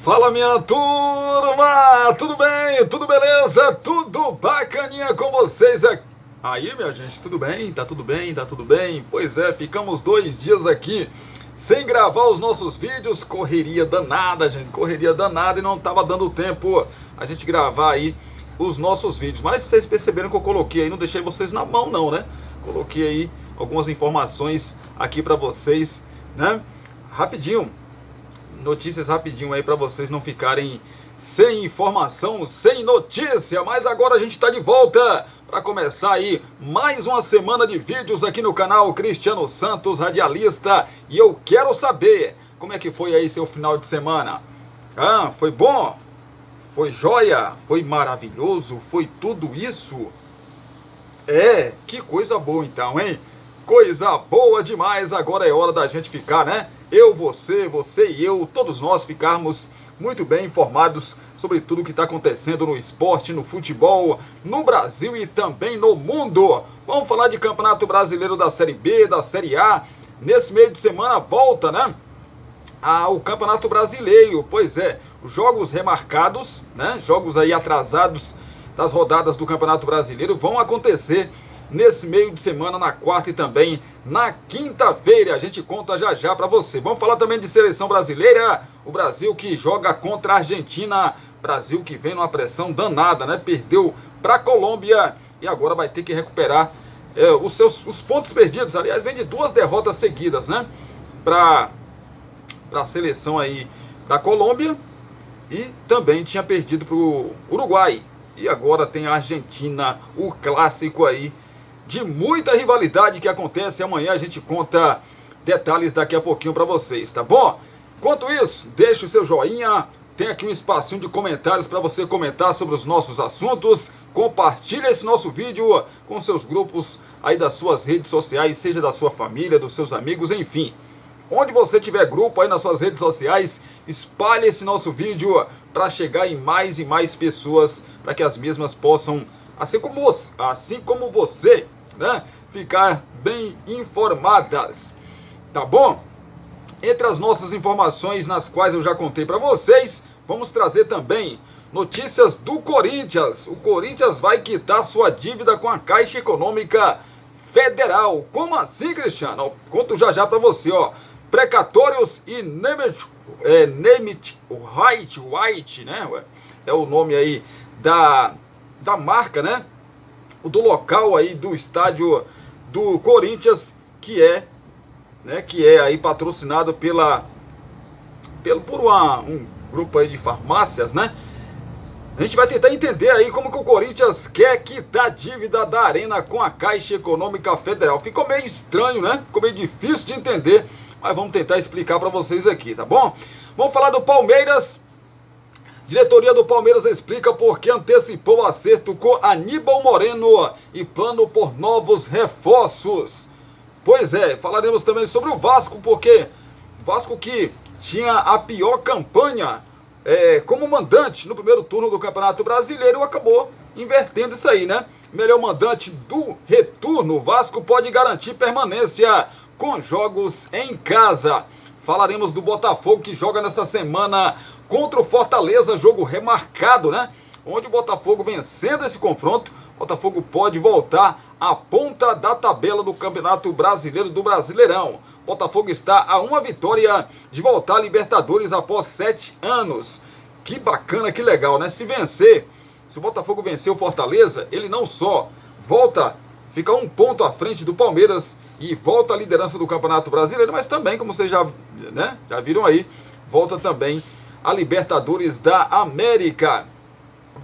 Fala, minha turma! Tudo bem? Tudo beleza? Tudo bacaninha com vocês aqui? Aí, minha gente, tudo bem? Tá tudo bem? Tá tudo bem? Pois é, ficamos 2 dias aqui sem gravar os nossos vídeos. Correria danada, gente, correria danada, e não tava dando tempo a gente gravar aí os nossos vídeos. Mas vocês perceberam que eu coloquei aí, não deixei vocês na mão não, né? Coloquei aí algumas informações aqui pra vocês, né? Rapidinho. Notícias rapidinho aí para vocês não ficarem sem informação, sem notícia. Mas agora a gente está de volta para começar aí mais uma semana de vídeos aqui no canal Cristiano Santos, radialista. E eu quero saber como é que foi aí seu final de semana. Foi bom? Foi joia? Foi maravilhoso? Foi tudo isso? Que coisa boa então, hein? Coisa boa demais. Agora é hora da gente ficar, né? Eu, você e eu, todos nós ficarmos muito bem informados sobre tudo que está acontecendo no esporte, no futebol, no Brasil e também no mundo. Vamos falar de Campeonato Brasileiro da Série B, da Série A. Nesse meio de semana volta, né? O Campeonato Brasileiro, pois é, os jogos remarcados, né? Jogos aí atrasados das rodadas do Campeonato Brasileiro vão acontecer nesse meio de semana, na quarta e também na quinta-feira. A gente conta já já para você. Vamos falar também de seleção brasileira. O Brasil que joga contra a Argentina. Brasil que vem numa pressão danada, né? Perdeu para a Colômbia e agora vai ter que recuperar os pontos perdidos. Aliás, vem de 2 derrotas seguidas, né? Para a seleção aí da Colômbia, e também tinha perdido para o Uruguai. E agora tem a Argentina, o clássico aí de muita rivalidade que acontece. Amanhã a gente conta detalhes daqui a pouquinho para vocês, tá bom? Enquanto isso, deixa o seu joinha, tem aqui um espacinho de comentários para você comentar sobre os nossos assuntos. Compartilha esse nosso vídeo com seus grupos aí das suas redes sociais, seja da sua família, dos seus amigos, enfim. Onde você tiver grupo aí nas suas redes sociais, espalhe esse nosso vídeo para chegar em mais e mais pessoas, para que as mesmas possam, assim como você, né, ficar bem informadas, tá bom? Entre as nossas informações, nas quais eu já contei para vocês, vamos trazer também notícias do Corinthians. O Corinthians vai quitar sua dívida com a Caixa Econômica Federal. Como assim, Cristiano? Conto já já para você, ó. Precatórios e White, né? É o nome aí da marca, né? Do local aí do estádio do Corinthians, que é aí patrocinado por um grupo aí de farmácias, né? A gente vai tentar entender aí como que o Corinthians quer quitar a dívida da Arena com a Caixa Econômica Federal. Ficou meio estranho, né? Ficou meio difícil de entender, mas vamos tentar explicar para vocês aqui, tá bom? Vamos falar do Palmeiras. Diretoria do Palmeiras explica por que antecipou o acerto com Aníbal Moreno e plano por novos reforços. Pois é, falaremos também sobre o Vasco, porque o Vasco que tinha a pior campanha como mandante no primeiro turno do Campeonato Brasileiro, acabou invertendo isso aí, né? Melhor mandante do retorno, o Vasco pode garantir permanência com jogos em casa. Falaremos do Botafogo, que joga nesta semana contra o Fortaleza, jogo remarcado, né? Onde o Botafogo, vencendo esse confronto, o Botafogo pode voltar à ponta da tabela do Campeonato Brasileiro, do Brasileirão. O Botafogo está a uma vitória de voltar à Libertadores após 7 anos. Que bacana, que legal, né? Se o Botafogo vencer o Fortaleza, ele não só volta, fica 1 ponto à frente do Palmeiras e volta à liderança do Campeonato Brasileiro, mas também, como vocês já viram aí, volta também a Libertadores da América.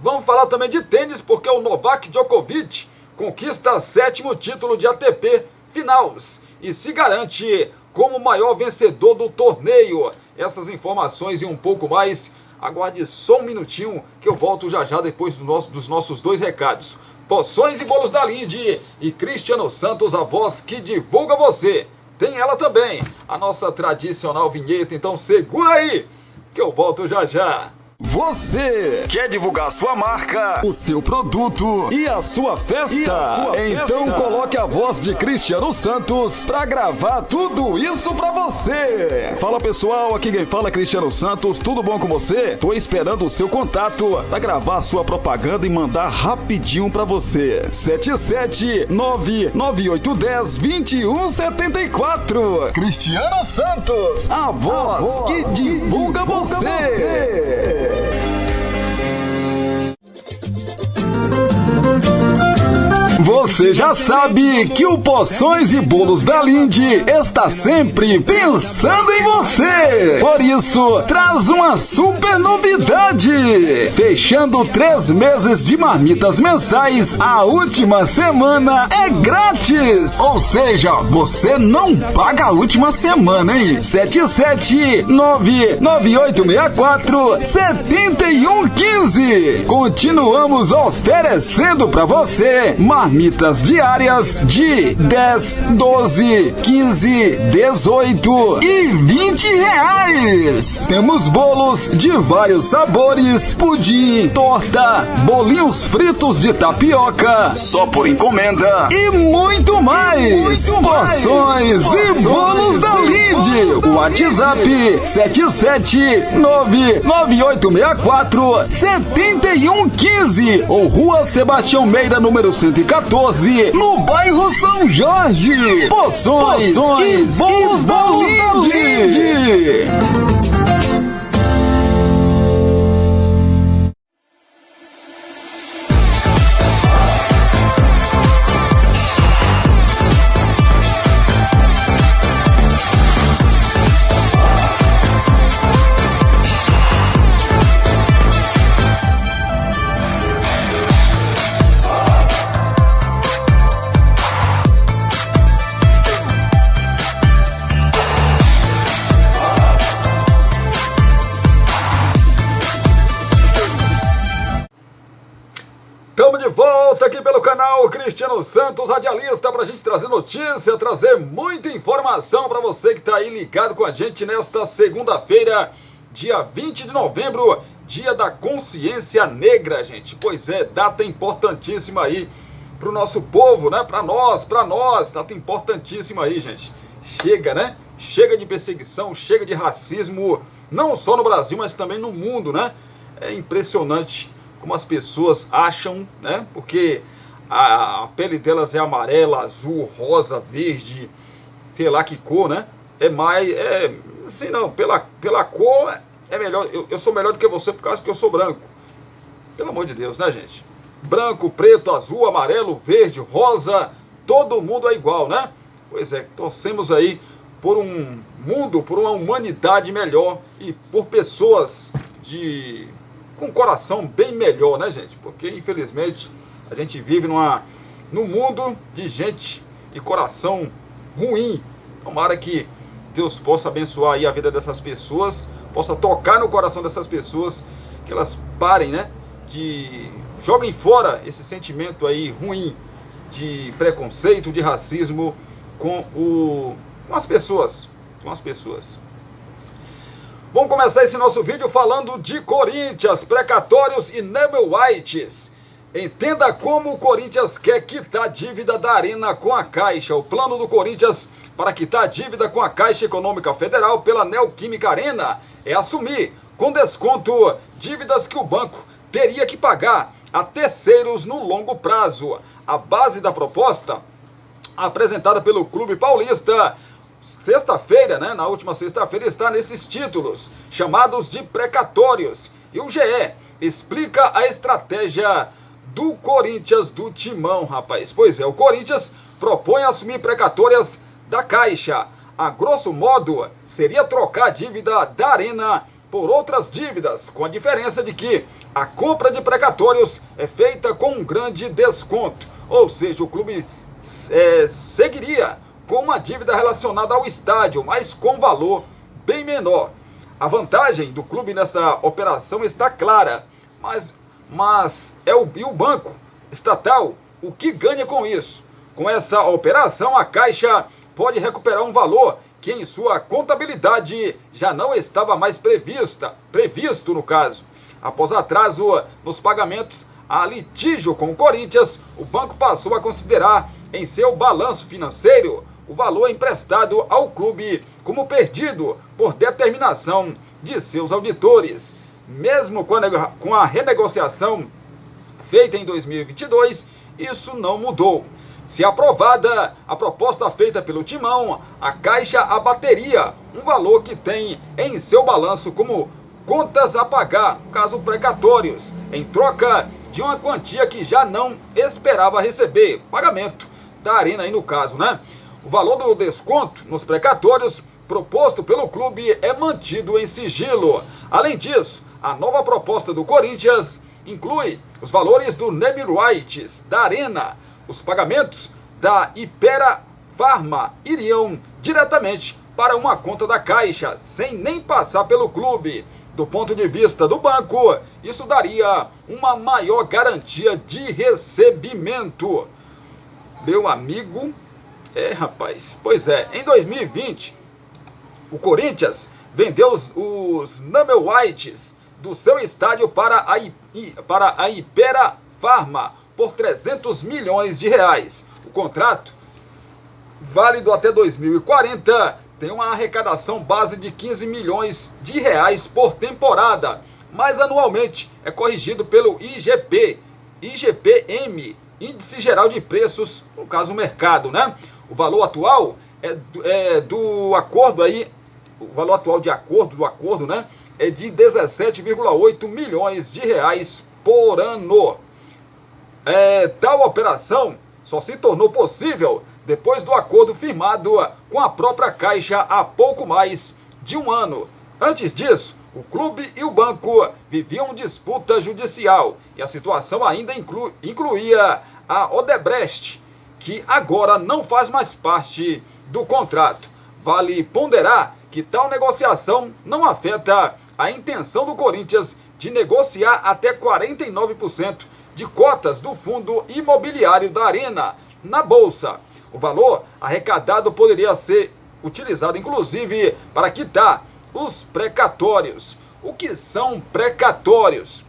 Vamos falar também de tênis, porque o Novak Djokovic conquista 7º título de ATP Finals e se garante como o maior vencedor do torneio. Essas informações e um pouco mais, aguarde só um minutinho que eu volto já já depois dos nossos 2 recados. Poções e Bolos da Linde e Cristiano Santos, a voz que divulga você. Tem ela também, a nossa tradicional vinheta, então segura aí que eu volto já já. Você quer divulgar sua marca, o seu produto e a sua festa? Então coloque a voz de Cristiano Santos pra gravar tudo isso pra você. Fala pessoal, aqui quem fala é Cristiano Santos, tudo bom com você? Tô esperando o seu contato pra gravar a sua propaganda e mandar rapidinho pra você. 77998102174. Cristiano Santos, a voz que divulga você. Você já sabe que o Poções e Bolos da Linde está sempre pensando em você. Por isso, traz uma super novidade. Fechando 3 meses de marmitas mensais, a última semana é grátis. Ou seja, você não paga a última semana, hein? 77998647115. Continuamos oferecendo para você marmitas diárias de 10, 12, 15, 18 e 20 reais. Temos bolos de vários sabores, pudim, torta, bolinhos fritos de tapioca, só por encomenda e muito mais. Porções e Bolos da Linde. WhatsApp 77998647115 ou Rua Sebastião Meira, número 114, no bairro São Jorge. Poções e Bolos da Linde. Estamos de volta aqui pelo canal Cristiano Santos, radialista, para a gente trazer notícia, trazer muita informação para você que está aí ligado com a gente nesta segunda-feira, dia 20 de novembro, dia da consciência negra, gente. Pois é, data importantíssima aí para o nosso povo, né? Para nós, data importantíssima aí, gente. Chega, né? Chega de perseguição, chega de racismo, não só no Brasil, mas também no mundo, né? É impressionante como as pessoas acham, né? Porque a pele delas é amarela, azul, rosa, verde, sei lá que cor, né? Assim não, pela cor é melhor, eu sou melhor do que você por causa que eu sou branco. Pelo amor de Deus, né, gente? Branco, preto, azul, amarelo, verde, rosa, todo mundo é igual, né? Pois é, torcemos aí por um mundo, por uma humanidade melhor e por pessoas com um coração bem melhor, né, gente? Porque, infelizmente, a gente vive num mundo de gente de coração ruim. Tomara que Deus possa abençoar aí a vida dessas pessoas, possa tocar no coração dessas pessoas, que elas parem, né? Joguem fora esse sentimento aí ruim de preconceito, de racismo com as pessoas. Vamos começar esse nosso vídeo falando de Corinthians, precatórios e Nemo Whites. Entenda como o Corinthians quer quitar a dívida da Arena com a Caixa. O plano do Corinthians para quitar a dívida com a Caixa Econômica Federal pela Neoquímica Arena é assumir, com desconto, dívidas que o banco teria que pagar a terceiros no longo prazo. A base da proposta, apresentada pelo Clube Paulista, sexta-feira, né, na última sexta-feira, está nesses títulos, chamados de precatórios. E o GE explica a estratégia do Corinthians, do Timão, rapaz. Pois é, o Corinthians propõe assumir precatórias da Caixa. A grosso modo, seria trocar a dívida da Arena por outras dívidas, com a diferença de que a compra de precatórios é feita com um grande desconto. Ou seja, o clube seguiria com uma dívida relacionada ao estádio, mas com valor bem menor. A vantagem do clube nessa operação está clara, mas o banco estatal, o que ganha com isso? Com essa operação, a Caixa pode recuperar um valor que em sua contabilidade já não estava mais previsto no caso. Após atraso nos pagamentos a litígio com o Corinthians, o banco passou a considerar em seu balanço financeiro o valor emprestado ao clube como perdido por determinação de seus auditores. Mesmo com a renegociação feita em 2022, isso não mudou. Se aprovada a proposta feita pelo Timão, a Caixa abateria um valor que tem em seu balanço como contas a pagar, caso precatórios, em troca de uma quantia que já não esperava receber, pagamento da Arena aí no caso, né? O valor do desconto nos precatórios proposto pelo clube é mantido em sigilo. Além disso, a nova proposta do Corinthians inclui os valores do name rights da Arena. Os pagamentos da Hypera Pharma iriam diretamente para uma conta da Caixa, sem nem passar pelo clube. Do ponto de vista do banco, isso daria uma maior garantia de recebimento. Meu amigo, rapaz, pois é, em 2020, o Corinthians vendeu os name rights do seu estádio para a Hypera Pharma por 300 milhões de reais. O contrato, válido até 2040, tem uma arrecadação base de 15 milhões de reais por temporada, mas anualmente é corrigido pelo IGPM, Índice Geral de Preços, no caso o mercado, né? O valor atual do acordo aí, o valor atual do acordo, né, é de 17,8 milhões de reais por ano. Tal operação só se tornou possível depois do acordo firmado com a própria Caixa há pouco mais de um ano. Antes disso, o clube e o banco viviam disputa judicial e a situação ainda incluía a Odebrecht, que agora não faz mais parte do contrato. Vale ponderar que tal negociação não afeta a intenção do Corinthians de negociar até 49% de cotas do fundo imobiliário da Arena na Bolsa. O valor arrecadado poderia ser utilizado, inclusive, para quitar os precatórios. O que são precatórios?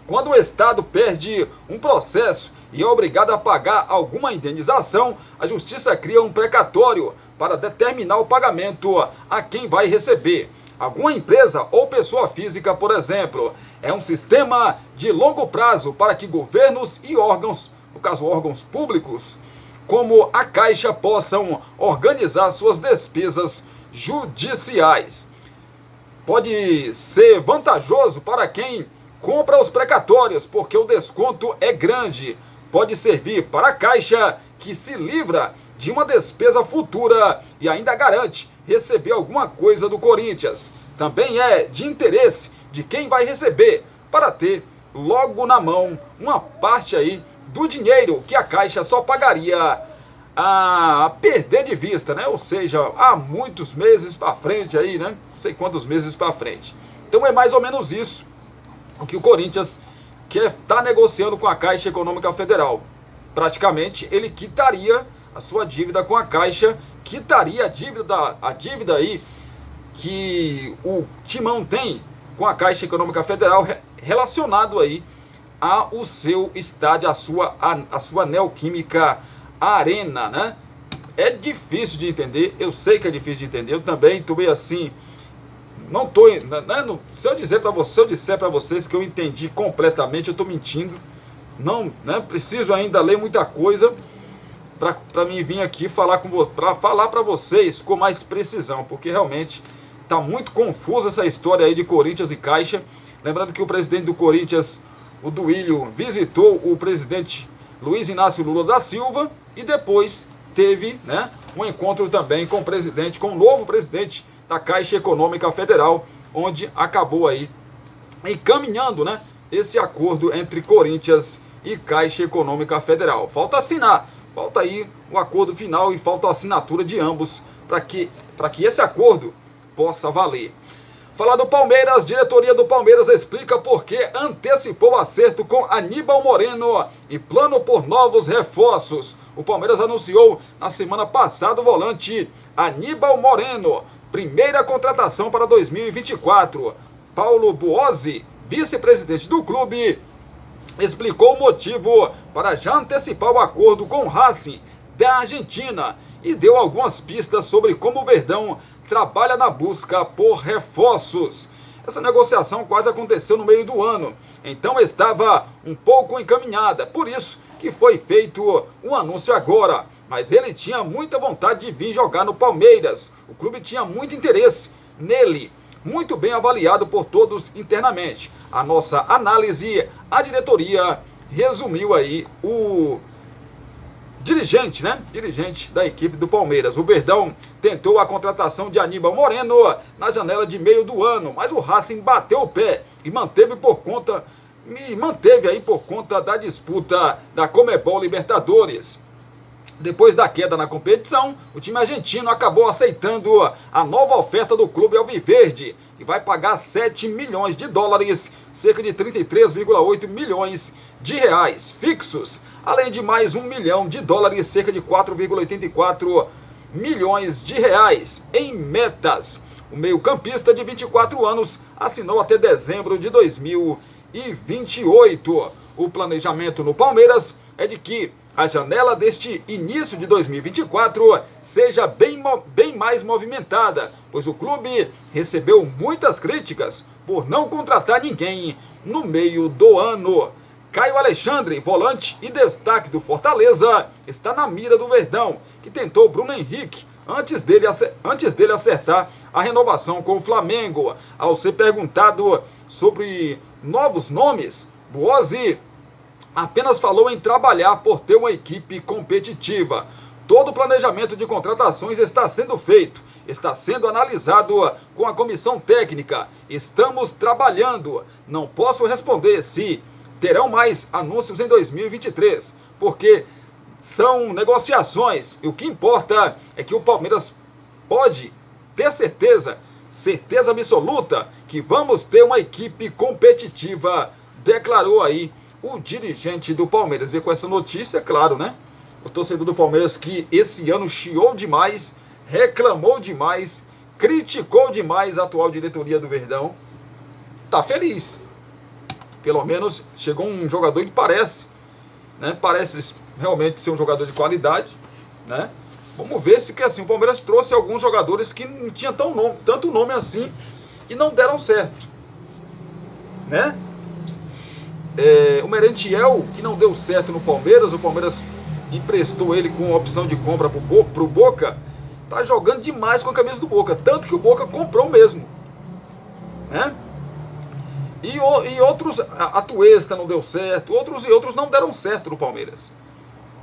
Quando o Estado perde um processo e é obrigado a pagar alguma indenização, a Justiça cria um precatório para determinar o pagamento a quem vai receber. Alguma empresa ou pessoa física, por exemplo. É um sistema de longo prazo para que governos e órgãos, no caso órgãos públicos, como a Caixa, possam organizar suas despesas judiciais. Pode ser vantajoso para quem compra os precatórios, porque o desconto é grande. Pode servir para a Caixa, que se livra de uma despesa futura e ainda garante receber alguma coisa do Corinthians. Também é de interesse de quem vai receber, para ter logo na mão uma parte aí do dinheiro que a Caixa só pagaria a perder de vista, né? Ou seja, há muitos meses para frente aí, né? Não sei quantos meses para frente. Então é mais ou menos isso o que o Corinthians quer estar negociando com a Caixa Econômica Federal. Praticamente ele quitaria a sua dívida com a Caixa, quitaria a dívida aí que o Timão tem com a Caixa Econômica Federal relacionado aí ao seu estádio, a sua Neoquímica Arena, né? É difícil de entender, eu sei que é difícil de entender, eu também estou meio assim, não estou, né, se eu disser para vocês que eu entendi completamente, eu estou mentindo, não, né, preciso ainda ler muita coisa para mim vir aqui para falar para vocês com mais precisão, porque realmente está muito confusa essa história aí de Corinthians e Caixa. Lembrando que o presidente do Corinthians, o Duílio, visitou o presidente Luiz Inácio Lula da Silva e depois teve, né, um encontro também com o novo presidente da Caixa Econômica Federal, onde acabou aí encaminhando, né, esse acordo entre Corinthians e Caixa Econômica Federal. Falta assinar, falta aí o acordo final e falta a assinatura de ambos para que esse acordo possa valer. Falar do Palmeiras, diretoria do Palmeiras explica por que antecipou o acerto com Aníbal Moreno e plano por novos reforços. O Palmeiras anunciou na semana passada o volante Aníbal Moreno, primeira contratação para 2024. Paulo Buozzi vice-presidente do clube, explicou o motivo para já antecipar o acordo com o Racing da Argentina e deu algumas pistas sobre como o Verdão trabalha na busca por reforços. Essa negociação quase aconteceu no meio do ano, então estava um pouco encaminhada, por isso que foi feito um anúncio agora. Mas ele tinha muita vontade de vir jogar no Palmeiras, o clube tinha muito interesse nele, muito bem avaliado por todos internamente. A nossa análise, a diretoria resumiu aí o dirigente, né? Dirigente da equipe do Palmeiras. O Verdão tentou a contratação de Aníbal Moreno na janela de meio do ano, mas o Racing bateu o pé e manteve aí por conta da disputa da Conmebol Libertadores. Depois da queda na competição, o time argentino acabou aceitando a nova oferta do clube alviverde e vai pagar 7 milhões de dólares, cerca de 33,8 milhões de reais fixos, além de mais 1 milhão de dólares, cerca de 4,84 milhões de reais em metas. O meio-campista de 24 anos assinou até dezembro de 2028. O planejamento no Palmeiras é de que a janela deste início de 2024 seja bem mais movimentada, pois o clube recebeu muitas críticas por não contratar ninguém no meio do ano. Caio Alexandre, volante e destaque do Fortaleza, está na mira do Verdão, que tentou Bruno Henrique antes dele acertar a renovação com o Flamengo. Ao ser perguntado sobre novos nomes, Buozzi apenas falou em trabalhar por ter uma equipe competitiva. Todo o planejamento de contratações está sendo feito, está sendo analisado com a comissão técnica. Estamos trabalhando. Não posso responder se terão mais anúncios em 2023, porque são negociações. E o que importa é que o Palmeiras pode ter certeza absoluta, que vamos ter uma equipe competitiva, declarou aí o dirigente do Palmeiras. E com essa notícia, claro, né? O torcedor do Palmeiras, que esse ano chiou demais, reclamou demais, criticou demais a atual diretoria do Verdão, tá feliz. Pelo menos chegou um jogador que parece realmente ser um jogador de qualidade, né? Vamos ver se que assim, o Palmeiras trouxe alguns jogadores que não tinham tanto nome assim e não deram certo, né? O Merentiel, que não deu certo no Palmeiras, o Palmeiras emprestou ele com opção de compra pro Boca, tá jogando demais com a camisa do Boca, tanto que o Boca comprou mesmo, né? E outros, a Tuesta não deu certo, outros não deram certo no Palmeiras.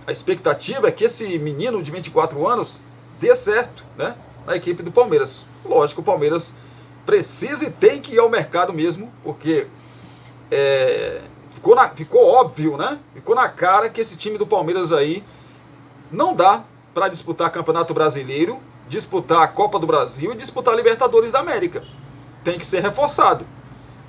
A expectativa é que esse menino de 24 anos dê certo, né, na equipe do Palmeiras. Lógico, o Palmeiras precisa e tem que ir ao mercado mesmo, porque ficou óbvio, né? Ficou na cara que esse time do Palmeiras aí não dá para disputar Campeonato Brasileiro, disputar a Copa do Brasil e disputar a Libertadores da América. Tem que ser reforçado.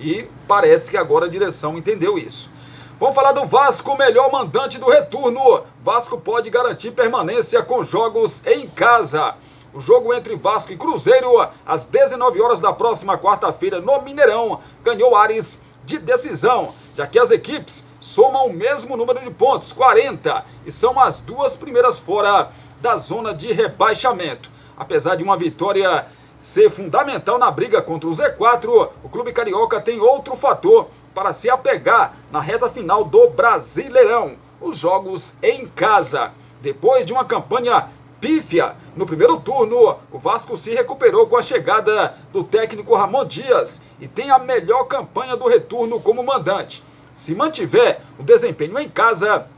E parece que agora a direção entendeu isso. Vamos falar do Vasco, melhor mandante do retorno. Vasco pode garantir permanência com jogos em casa. O jogo entre Vasco e Cruzeiro, às 19 horas da próxima quarta-feira no Mineirão, ganhou ares de decisão, já que as equipes somam o mesmo número de pontos, 40, e são as duas primeiras fora da zona de rebaixamento. Apesar de uma vitória ser fundamental na briga contra o Z4, o clube carioca tem outro fator para se apegar na reta final do Brasileirão: os jogos em casa. Depois de uma campanha pífia no primeiro turno, o Vasco se recuperou com a chegada do técnico Ramon Dias e tem a melhor campanha do retorno como mandante. Se mantiver o desempenho em casa,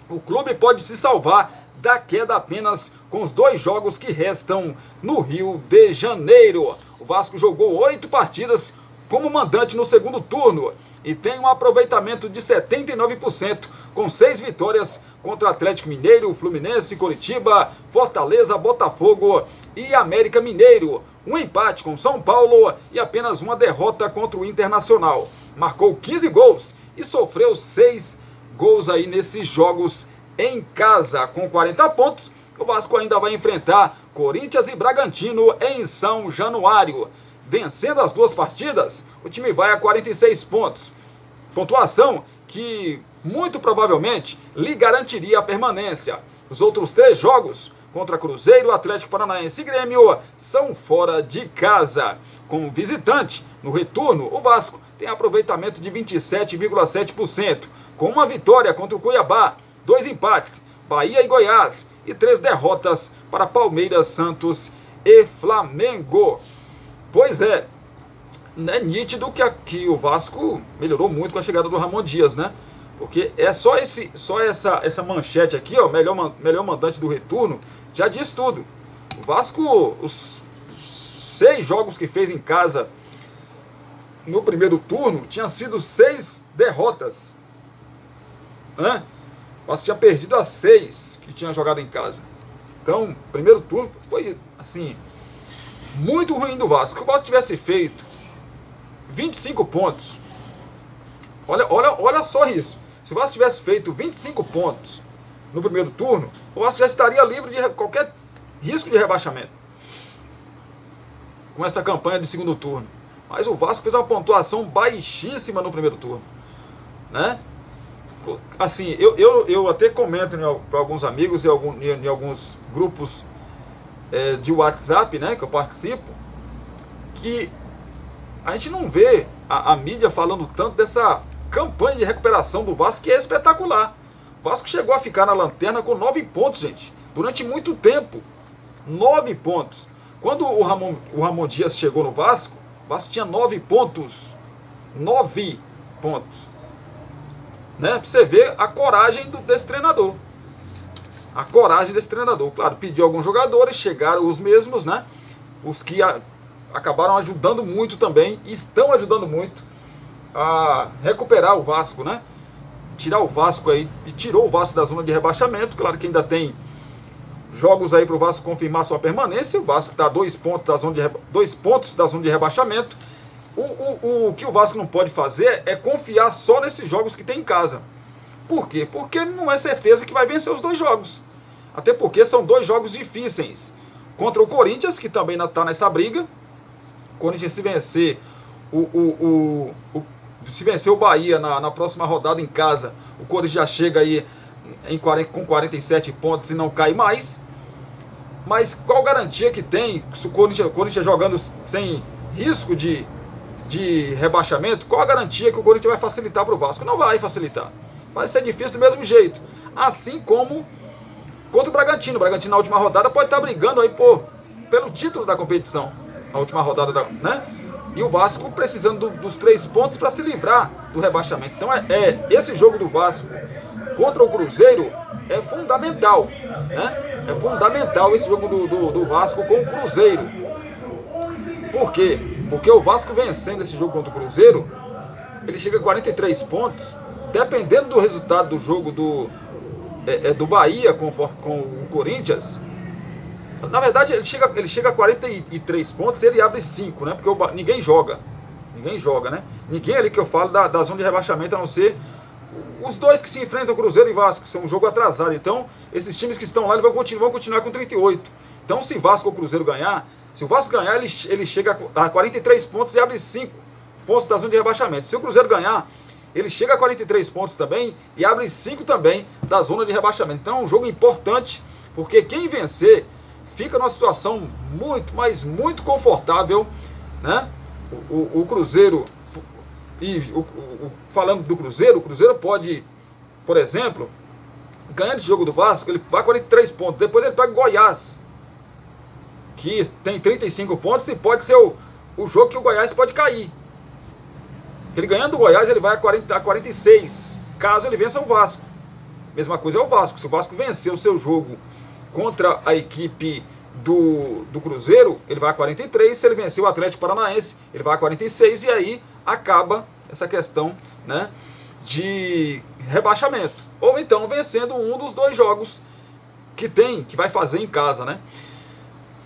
o clube pode se salvar da queda apenas com os 2 jogos que restam no Rio de Janeiro. O Vasco jogou 8 partidas como mandante no segundo turno e tem um aproveitamento de 79%, com 6 vitórias contra Atlético Mineiro, Fluminense, Coritiba, Fortaleza, Botafogo e América Mineiro. Um empate com São Paulo e apenas uma derrota contra o Internacional. Marcou 15 gols e sofreu 6 gols aí nesses jogos em casa. Com 40 pontos, o Vasco ainda vai enfrentar Corinthians e Bragantino em São Januário. vencendo as 2 partidas, o time vai a 46 pontos. Pontuação que muito provavelmente lhe garantiria a permanência. Os outros 3 jogos contra Cruzeiro, Atlético Paranaense e Grêmio são fora de casa. Como visitante, no retorno, o Vasco tem aproveitamento de 27,7%, com uma vitória contra o Cuiabá, 2 empates, Bahia e Goiás, e 3 derrotas para Palmeiras, Santos e Flamengo. Pois é nítido que o Vasco melhorou muito com a chegada do Ramon Dias, né? Porque é só essa manchete aqui, ó, melhor mandante do retorno, já diz tudo. O Vasco, os 6 jogos que fez em casa no primeiro turno, tinham sido 6 derrotas. Né? O Vasco tinha perdido as 6 que tinha jogado em casa. Então, primeiro turno foi, assim, muito ruim do Vasco. Se o Vasco tivesse feito 25 pontos, olha só isso. Se o Vasco tivesse feito 25 pontos no primeiro turno, o Vasco já estaria livre de qualquer risco de rebaixamento com essa campanha de segundo turno. Mas o Vasco fez uma pontuação baixíssima no primeiro turno, né? Assim, eu até comento para alguns amigos em alguns grupos de WhatsApp, né, que eu participo, que a gente não vê a mídia falando tanto dessa campanha de recuperação do Vasco, que é espetacular. O Vasco chegou a ficar na lanterna com 9 pontos, gente, durante muito tempo. 9 pontos. Quando o Ramon Dias chegou no Vasco, o Vasco tinha 9 pontos. 9 pontos. Né? Pra você ver a coragem desse treinador. A coragem desse treinador. Claro, pediu alguns jogadores, chegaram os mesmos, né? Os que acabaram ajudando muito também, estão ajudando muito a recuperar o Vasco, né? Tirar o Vasco aí, e tirou o Vasco da zona de rebaixamento. Claro que ainda tem jogos aí para o Vasco confirmar sua permanência. O Vasco está a 2 pontos da zona de rebaixamento. O que o Vasco não pode fazer é confiar só nesses jogos que tem em casa. Por quê? Porque não é certeza que vai vencer os 2 jogos. Até porque são 2 jogos difíceis. Contra o Corinthians, que também está nessa briga. O Corinthians, se vencer se vencer o Bahia na próxima rodada em casa, o Corinthians já chega aí com 47 pontos e não cai mais. Mas qual garantia que tem, se o Corinthians jogando sem risco de rebaixamento, qual a garantia que o Corinthians vai facilitar para o Vasco? Não vai facilitar. Vai ser difícil do mesmo jeito. Assim como contra o Bragantino. O Bragantino na última rodada pode estar brigando aí pelo título da competição. A última rodada, né? E o Vasco precisando dos 3 pontos para se livrar do rebaixamento. Então esse jogo do Vasco contra o Cruzeiro é fundamental, né? É fundamental esse jogo do Vasco com o Cruzeiro. Por quê? Porque o Vasco vencendo esse jogo contra o Cruzeiro, ele chega a 43 pontos. Dependendo do resultado do jogo do Bahia com o Corinthians, na verdade ele chega a 43 pontos e ele abre 5, né? Porque ninguém joga, né? Ninguém ali que eu falo da zona de rebaixamento, a não ser os 2 que se enfrentam, Cruzeiro e Vasco, que são um jogo atrasado. Então, esses times que estão lá eles vão continuar com 38. Então, se Vasco ou Cruzeiro ganhar, se o Vasco ganhar, ele chega a 43 pontos e abre 5 pontos da zona de rebaixamento. Se o Cruzeiro ganhar, ele chega a 43 pontos também e abre 5 também da zona de rebaixamento. Então é um jogo importante, porque quem vencer fica numa situação muito, mas muito confortável, né? O Cruzeiro, falando do Cruzeiro, o Cruzeiro pode, por exemplo, ganhar esse jogo do Vasco, ele vai a 43 pontos, depois ele pega o Goiás, que tem 35 pontos, e pode ser o jogo que o Goiás pode cair. Ele ganhando do Goiás, ele vai a 46, caso ele vença o Vasco. Mesma coisa é o Vasco. Se o Vasco vencer o seu jogo contra a equipe do Cruzeiro, ele vai a 43. Se ele vencer o Atlético Paranaense, ele vai a 46. E aí acaba essa questão, né, de rebaixamento. Ou então vencendo um dos 2 jogos que vai fazer em casa, né?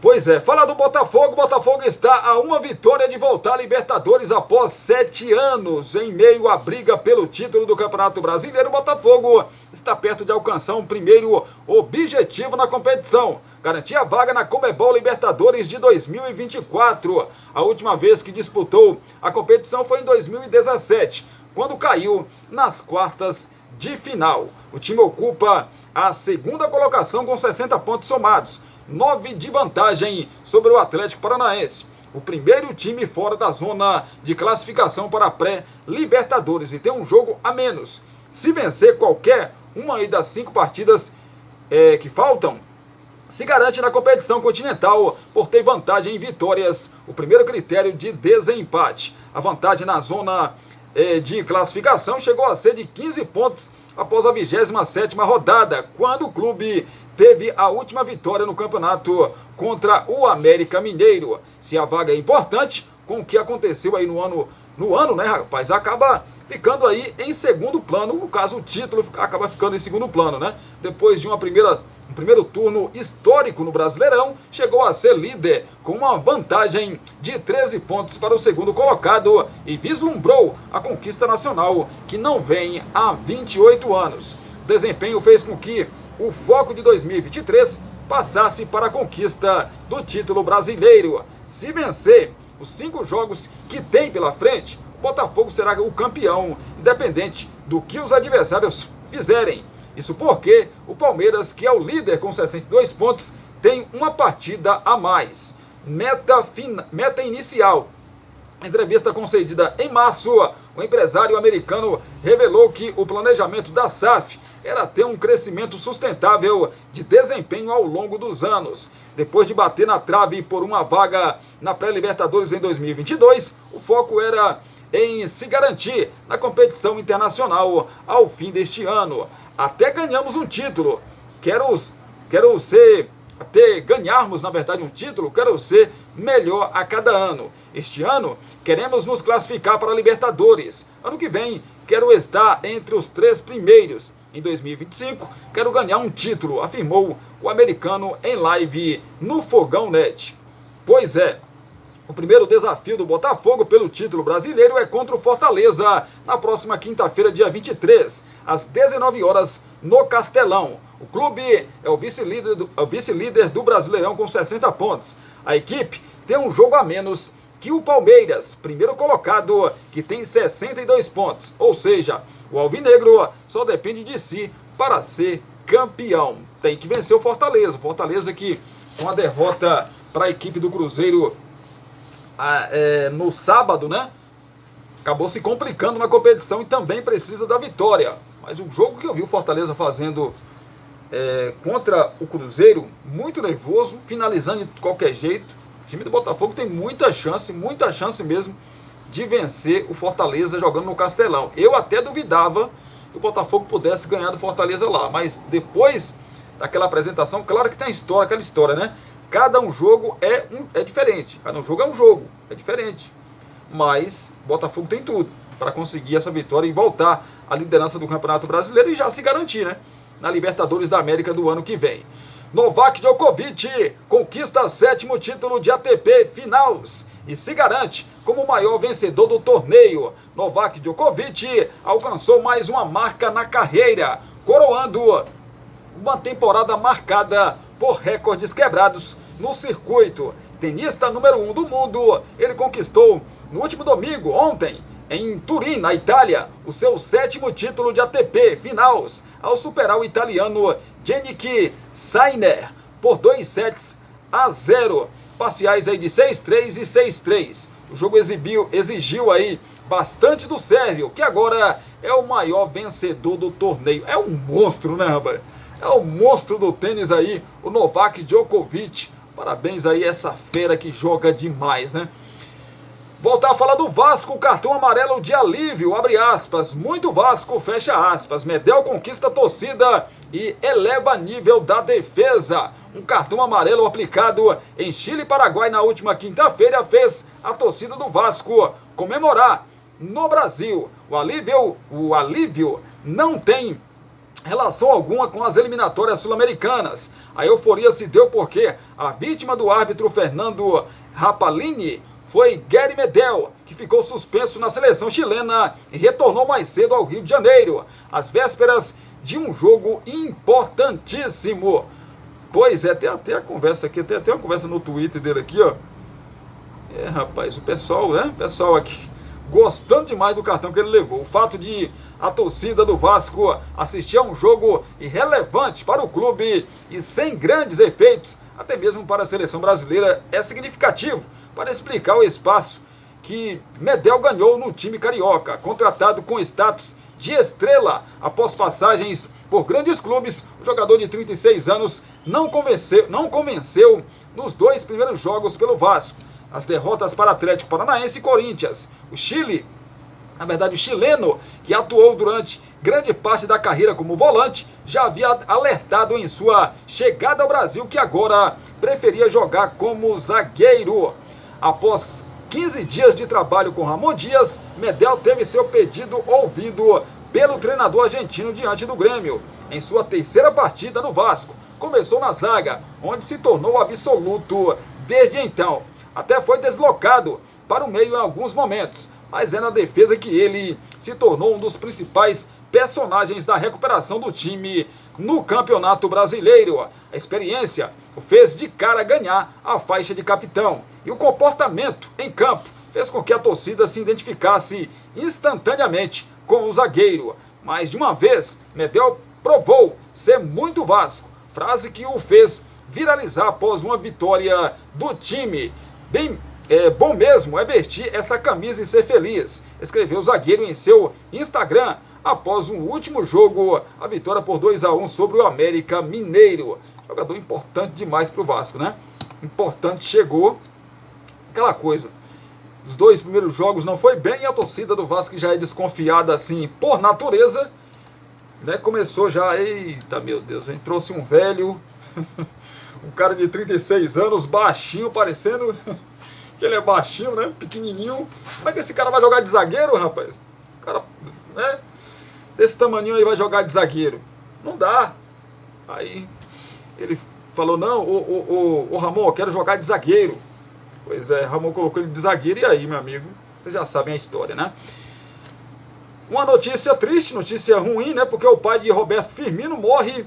Pois é, fala do Botafogo. O Botafogo está a uma vitória de voltar à Libertadores após 7 anos. Em meio à briga pelo título do Campeonato Brasileiro, o Botafogo está perto de alcançar um primeiro objetivo na competição: garantir a vaga na Conmebol Libertadores de 2024. A última vez que disputou a competição foi em 2017, quando caiu nas quartas de final. O time ocupa a segunda colocação com 60 pontos somados, 9 de vantagem sobre o Atlético Paranaense, o primeiro time fora da zona de classificação para a pré-Libertadores, e tem um jogo a menos. Se vencer qualquer uma aí das 5 partidas que faltam, se garante na competição continental por ter vantagem em vitórias, o primeiro critério de desempate. A vantagem na zona de classificação chegou a ser de 15 pontos após a 27ª rodada, quando o clube teve a última vitória no campeonato contra o América Mineiro. Se a vaga é importante, com o que aconteceu aí no ano, né, rapaz, acaba ficando aí em segundo plano. No caso, o título acaba ficando em segundo plano, né? Depois de um primeiro turno histórico no Brasileirão, chegou a ser líder com uma vantagem de 13 pontos para o segundo colocado e vislumbrou a conquista nacional, que não vem há 28 anos. O desempenho fez com que o foco de 2023 passasse para a conquista do título brasileiro. Se vencer os 5 jogos que tem pela frente, o Botafogo será o campeão, independente do que os adversários fizerem. Isso porque o Palmeiras, que é o líder com 62 pontos, tem uma partida a mais. Meta inicial. Entrevista concedida em março, o empresário americano revelou que o planejamento da SAF era ter um crescimento sustentável de desempenho ao longo dos anos. Depois de bater na trave por uma vaga na pré-Libertadores em 2022, o foco era em se garantir na competição internacional ao fim deste ano. Até ganhamos um título. Até ganharmos, na verdade, um título, quero ser melhor a cada ano. Este ano, queremos nos classificar para a Libertadores. Ano que vem, quero estar entre os 3 primeiros. Em 2025, quero ganhar um título, afirmou o americano em live no Fogão Net. Pois é, o primeiro desafio do Botafogo pelo título brasileiro é contra o Fortaleza, na próxima quinta-feira, dia 23, às 19 horas, no Castelão. O clube é o vice-líder do Brasileirão com 60 pontos. A equipe tem um jogo a menos que o Palmeiras, primeiro colocado, que tem 62 pontos. Ou seja, o alvinegro só depende de si para ser campeão. Tem que vencer o Fortaleza. Fortaleza que, com a derrota para a equipe do Cruzeiro no sábado, né, acabou se complicando na competição e também precisa da vitória. Mas o jogo que eu vi o Fortaleza fazendo contra o Cruzeiro, muito nervoso, finalizando de qualquer jeito. O time do Botafogo tem muita chance mesmo de vencer o Fortaleza jogando no Castelão. Eu até duvidava que o Botafogo pudesse ganhar do Fortaleza lá, mas depois daquela apresentação, claro que tem aquela história, né? Cada um jogo é diferente, cada um jogo é um jogo, é diferente. Mas o Botafogo tem tudo para conseguir essa vitória e voltar à liderança do Campeonato Brasileiro e já se garantir, né, na Libertadores da América do ano que vem. Novak Djokovic conquista 7º título de ATP Finals e se garante como o maior vencedor do torneio. Novak Djokovic alcançou mais uma marca na carreira, coroando uma temporada marcada por recordes quebrados no circuito. Tenista número 1 do mundo, ele conquistou no último domingo, ontem, em Turim, na Itália, o seu 7º título de ATP Finals, ao superar o italiano Jannik Sinner por 2-0, parciais aí de 6-3 e 6-3. O jogo exigiu aí bastante do sérvio, que agora é o maior vencedor do torneio. É um monstro, né, rapaz? É o monstro do tênis aí, o Novak Djokovic. Parabéns aí, essa fera que joga demais, né? Voltar a falar do Vasco, cartão amarelo de alívio, abre aspas, muito Vasco, fecha aspas. Medel conquista a torcida e eleva nível da defesa. Um cartão amarelo aplicado em Chile e Paraguai na última quinta-feira fez a torcida do Vasco comemorar no Brasil. O alívio não tem relação alguma com as eliminatórias sul-americanas. A euforia se deu porque a vítima do árbitro Fernando Rapalini foi Gary Medel, que ficou suspenso na seleção chilena e retornou mais cedo ao Rio de Janeiro, às vésperas de um jogo importantíssimo. Pois é, tem até a conversa aqui, tem até uma conversa no Twitter dele aqui, ó. Rapaz, o pessoal, né? O pessoal aqui gostando demais do cartão que ele levou. O fato de a torcida do Vasco assistir a um jogo irrelevante para o clube e sem grandes efeitos, até mesmo para a seleção brasileira, é significativo para explicar o espaço que Medel ganhou no time carioca. Contratado com status de estrela após passagens por grandes clubes, o jogador de 36 anos não convenceu nos 2 primeiros jogos pelo Vasco. As derrotas para Atlético Paranaense e Corinthians. O chileno, que atuou durante grande parte da carreira como volante, já havia alertado em sua chegada ao Brasil que agora preferia jogar como zagueiro. Após 15 dias de trabalho com Ramon Dias, Medel teve seu pedido ouvido pelo treinador argentino diante do Grêmio. Em sua 3ª partida no Vasco, começou na zaga, onde se tornou absoluto desde então. Até foi deslocado para o meio em alguns momentos, mas é na defesa que ele se tornou um dos principais personagens da recuperação do time no Campeonato Brasileiro. A experiência o fez de cara ganhar a faixa de capitão, e o comportamento em campo fez com que a torcida se identificasse instantaneamente com o zagueiro. Mais de uma vez, Medel provou ser muito Vasco, frase que o fez viralizar após uma vitória do time. Bom mesmo é vestir essa camisa e ser feliz, escreveu o zagueiro em seu Instagram após um último jogo, a vitória por 2-1 sobre o América Mineiro. Jogador importante demais para o Vasco, né? Importante, chegou, aquela coisa. Os 2 primeiros jogos não foi bem, e a torcida do Vasco, que já é desconfiada assim por natureza, né? Começou já, eita meu Deus, hein? Trouxe um velho, um cara de 36 anos, baixinho, parecendo que ele é baixinho, né? Pequenininho. Como é que esse cara vai jogar de zagueiro, rapaz? O cara, né? Desse tamaninho aí vai jogar de zagueiro. Não dá. Aí ele falou, não, ô Ramon, eu quero jogar de zagueiro. Pois é, Ramon colocou ele de zagueiro, e aí, meu amigo, vocês já sabem a história, né? Uma notícia triste, notícia ruim, né? Porque o pai de Roberto Firmino morre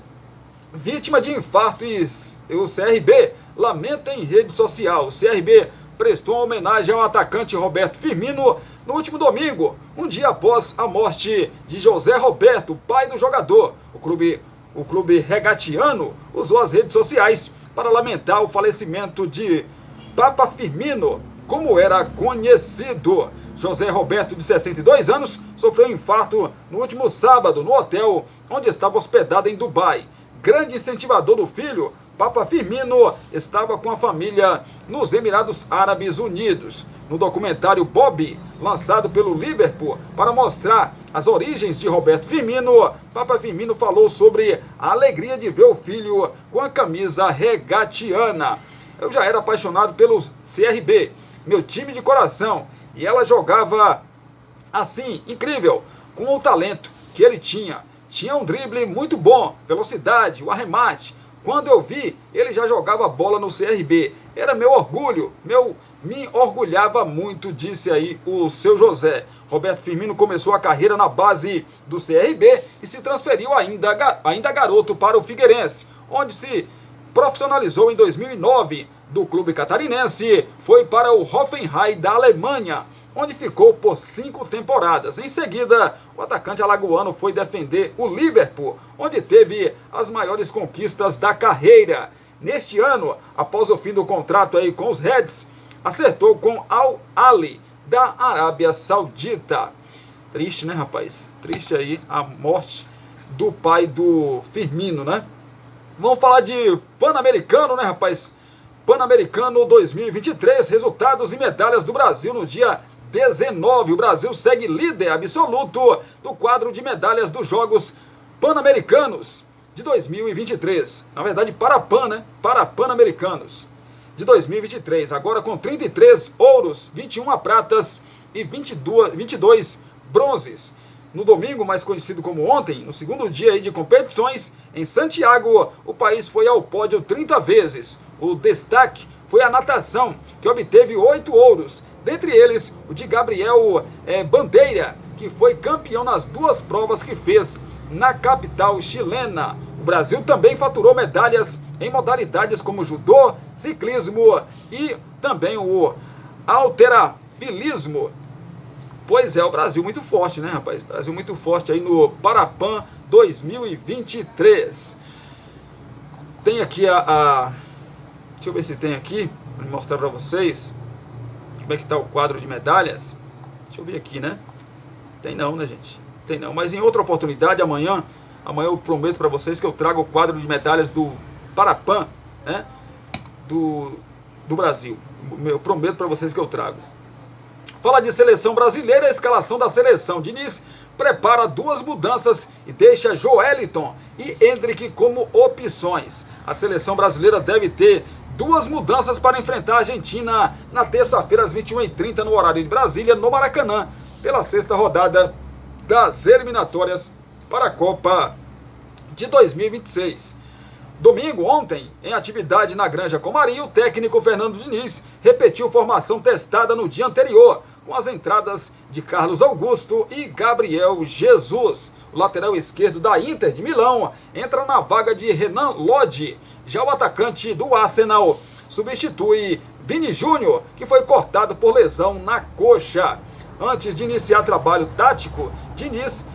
vítima de infarto, e o CRB lamenta em rede social. O CRB prestou uma homenagem ao atacante Roberto Firmino no último domingo, um dia após a morte de José Roberto, pai do jogador. O clube regatiano usou as redes sociais para lamentar o falecimento de Papa Firmino, como era conhecido. José Roberto, de 62 anos, sofreu um infarto no último sábado no hotel onde estava hospedado em Dubai. Grande incentivador do filho, Papa Firmino estava com a família nos Emirados Árabes Unidos. No documentário Bob, lançado pelo Liverpool para mostrar as origens de Roberto Firmino, Papa Firmino falou sobre a alegria de ver o filho com a camisa regatiana. Eu já era apaixonado pelo CRB, meu time de coração, e ela jogava assim, incrível, com o talento que ele tinha. Tinha um drible muito bom, velocidade, o arremate. Quando eu vi, ele já jogava bola no CRB. Era meu orgulho, me orgulhava muito, disse aí o seu José. Roberto Firmino começou a carreira na base do CRB e se transferiu ainda garoto para o Figueirense, onde se profissionalizou em 2009. Do clube catarinense, foi para o Hoffenheim da Alemanha, onde ficou por 5 temporadas. Em seguida, o atacante alagoano foi defender o Liverpool, onde teve as maiores conquistas da carreira. Neste ano, após o fim do contrato aí com os Reds, acertou com Al Ahly da Arábia Saudita. Triste, né, rapaz? Triste aí a morte do pai do Firmino, né? Vamos falar de Pan-Americano, né, rapaz? Pan-Americano 2023, resultados e medalhas do Brasil no dia 19. O Brasil segue líder absoluto do quadro de medalhas dos Jogos Pan-Americanos de 2023. Na verdade, para Pan, né? Para Pan-Americanos de 2023. Agora com 33 ouros, 21 pratas e 22 bronzes. No domingo, mais conhecido como ontem, no segundo dia aí de competições, em Santiago, o país foi ao pódio 30 vezes. O destaque foi a natação, que obteve 8 ouros, dentre eles o de Gabriel Bandeira, que foi campeão nas 2 provas que fez na capital chilena. O Brasil também faturou medalhas em modalidades como judô, ciclismo e também o halterofilismo. Pois é, o Brasil muito forte, né, rapaz? Brasil muito forte aí no Parapan 2023. Tem aqui deixa eu ver se tem aqui, para mostrar para vocês como é que tá o quadro de medalhas. Deixa eu ver aqui, né? Tem não, né, gente? Tem não, mas em outra oportunidade, amanhã eu prometo para vocês que eu trago o quadro de medalhas do Parapan, né? Do Brasil. Eu prometo para vocês que eu trago. Fala de seleção brasileira, a escalação da seleção. Diniz prepara 2 mudanças e deixa Joeliton e Endrick como opções. A seleção brasileira deve ter 2 mudanças para enfrentar a Argentina na terça-feira às 21h30 no horário de Brasília, no Maracanã, pela 6ª rodada das eliminatórias para a Copa de 2026. Domingo, ontem, em atividade na Granja Comari, o técnico Fernando Diniz repetiu formação testada no dia anterior, com as entradas de Carlos Augusto e Gabriel Jesus. O lateral esquerdo da Inter de Milão entra na vaga de Renan Lodi. Já o atacante do Arsenal substitui Vini Júnior, que foi cortado por lesão na coxa. Antes de iniciar trabalho tático, Diniz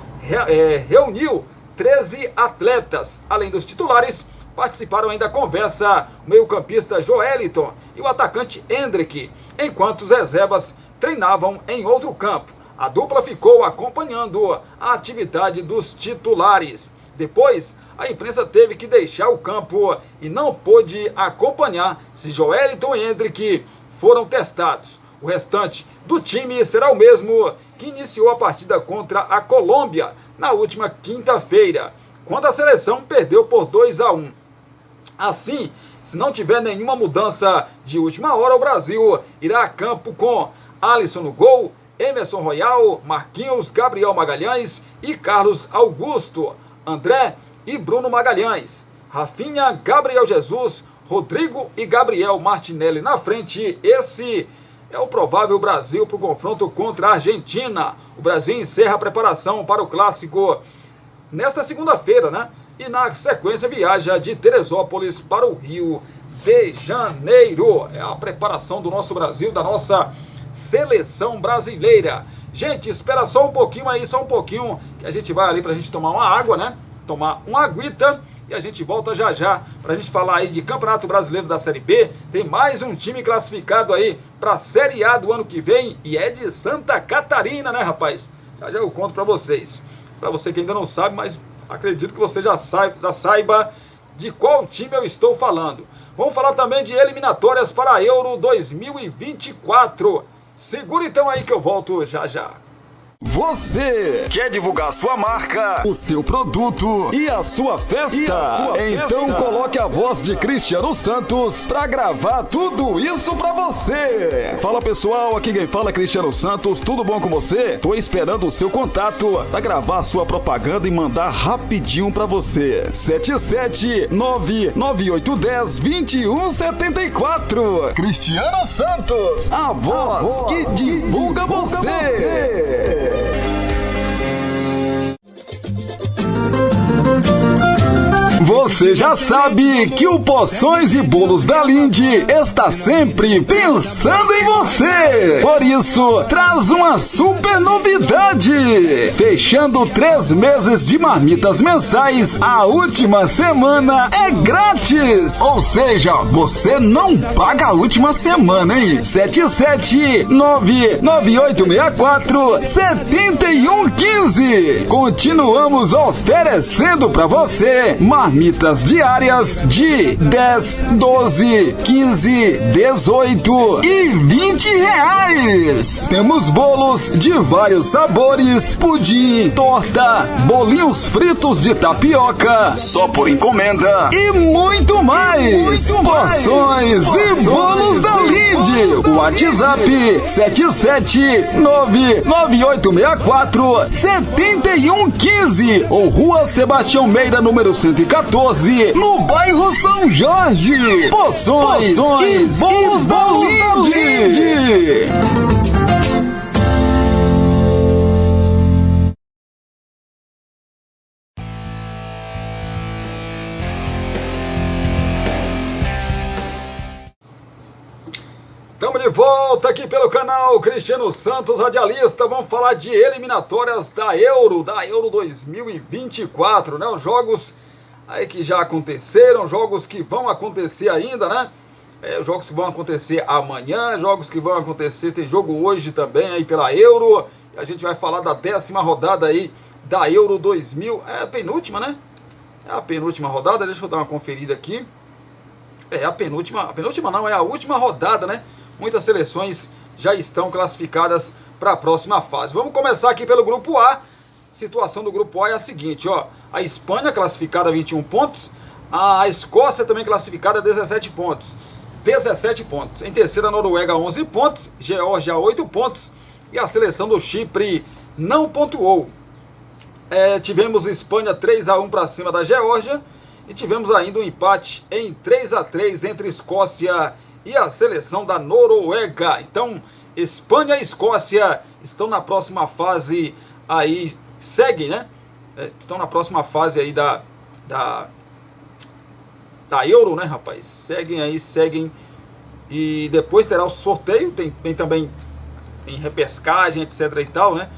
reuniu 13 atletas. Além dos titulares, participaram ainda da conversa o meio-campista Joeliton e o atacante Endrick, enquanto os reservas treinavam em outro campo. A dupla ficou acompanhando a atividade dos titulares. Depois, a imprensa teve que deixar o campo e não pôde acompanhar se Joeliton e Endrick foram testados. O restante do time será o mesmo que iniciou a partida contra a Colômbia na última quinta-feira, quando a seleção perdeu por 2-1. Assim, se não tiver nenhuma mudança de última hora, o Brasil irá a campo com Alisson no gol, Emerson Royal, Marquinhos, Gabriel Magalhães e Carlos Augusto, André e Bruno Magalhães, Rafinha, Gabriel Jesus, Rodrigo e Gabriel Martinelli na frente. Esse é o provável Brasil para o confronto contra a Argentina. O Brasil encerra a preparação para o clássico nesta segunda-feira, né? E na sequência viaja de Teresópolis para o Rio de Janeiro. É a preparação do nosso Brasil, da nossa seleção brasileira. Gente, espera só um pouquinho aí, só um pouquinho, que a gente vai ali pra gente tomar uma água, né? Tomar uma aguita e a gente volta já já pra gente falar aí de Campeonato Brasileiro da Série B. Tem mais um time classificado aí pra Série A do ano que vem e é de Santa Catarina, né, rapaz? Já já eu conto pra vocês. Pra você que ainda não sabe, mas acredito que você já saiba de qual time eu estou falando. Vamos falar também de eliminatórias para a Euro 2024. Segura então aí que eu volto já já. Você quer divulgar sua marca, o seu produto e a sua festa? Então coloque a voz de Cristiano Santos pra gravar tudo isso pra você. Fala pessoal, aqui quem fala é Cristiano Santos, tudo bom com você? Tô esperando o seu contato pra gravar sua propaganda e mandar rapidinho pra você. 77998102174. Cristiano Santos, a voz que divulga você. Você já sabe que o Poções e Bolos da Linde está sempre pensando em você. Por isso, traz uma super novidade. Fechando 3 meses de marmitas mensais, a última semana é grátis. Ou seja, você não paga a última semana, hein? 77998647115. Continuamos oferecendo para você marmitas diárias de 10, 12, 15, 18 e 20 reais. Temos bolos de vários sabores, pudim, torta, bolinhos fritos de tapioca, só por encomenda e muito mais. Porções e bolos da Linde. WhatsApp 77998647115. 8115 ou Rua Sebastião Meira, número 114, no bairro São Jorge. Poções e bolos da Linde. Estamos de volta aqui pelo canal Cristiano Santos, radialista. Vamos falar de eliminatórias da Euro 2024, né? Os jogos aí que já aconteceram, jogos que vão acontecer ainda, né? Jogos que vão acontecer amanhã, jogos que vão acontecer, tem jogo hoje também aí pela Euro. E a gente vai falar da 10ª rodada aí da Euro 2000, é a penúltima, né? É a penúltima rodada, deixa eu dar uma conferida aqui. É a penúltima não, é a última rodada, né? Muitas seleções já estão classificadas para a próxima fase. Vamos começar aqui pelo grupo A. A situação do grupo A é a seguinte, ó. A Espanha classificada a 21 pontos. A Escócia também classificada a 17 pontos. 17 pontos. Em terceira, a Noruega 11 pontos. Geórgia 8 pontos. E a seleção do Chipre não pontuou. Tivemos Espanha 3-1 para cima da Geórgia. E tivemos ainda um empate em 3-3 entre Escócia e a seleção da Noruega. Então, Espanha e Escócia estão na próxima fase aí, seguem, né? Estão na próxima fase aí da Euro, né, rapaz? Seguem. E depois terá o sorteio, tem também em repescagem, etc e tal, né?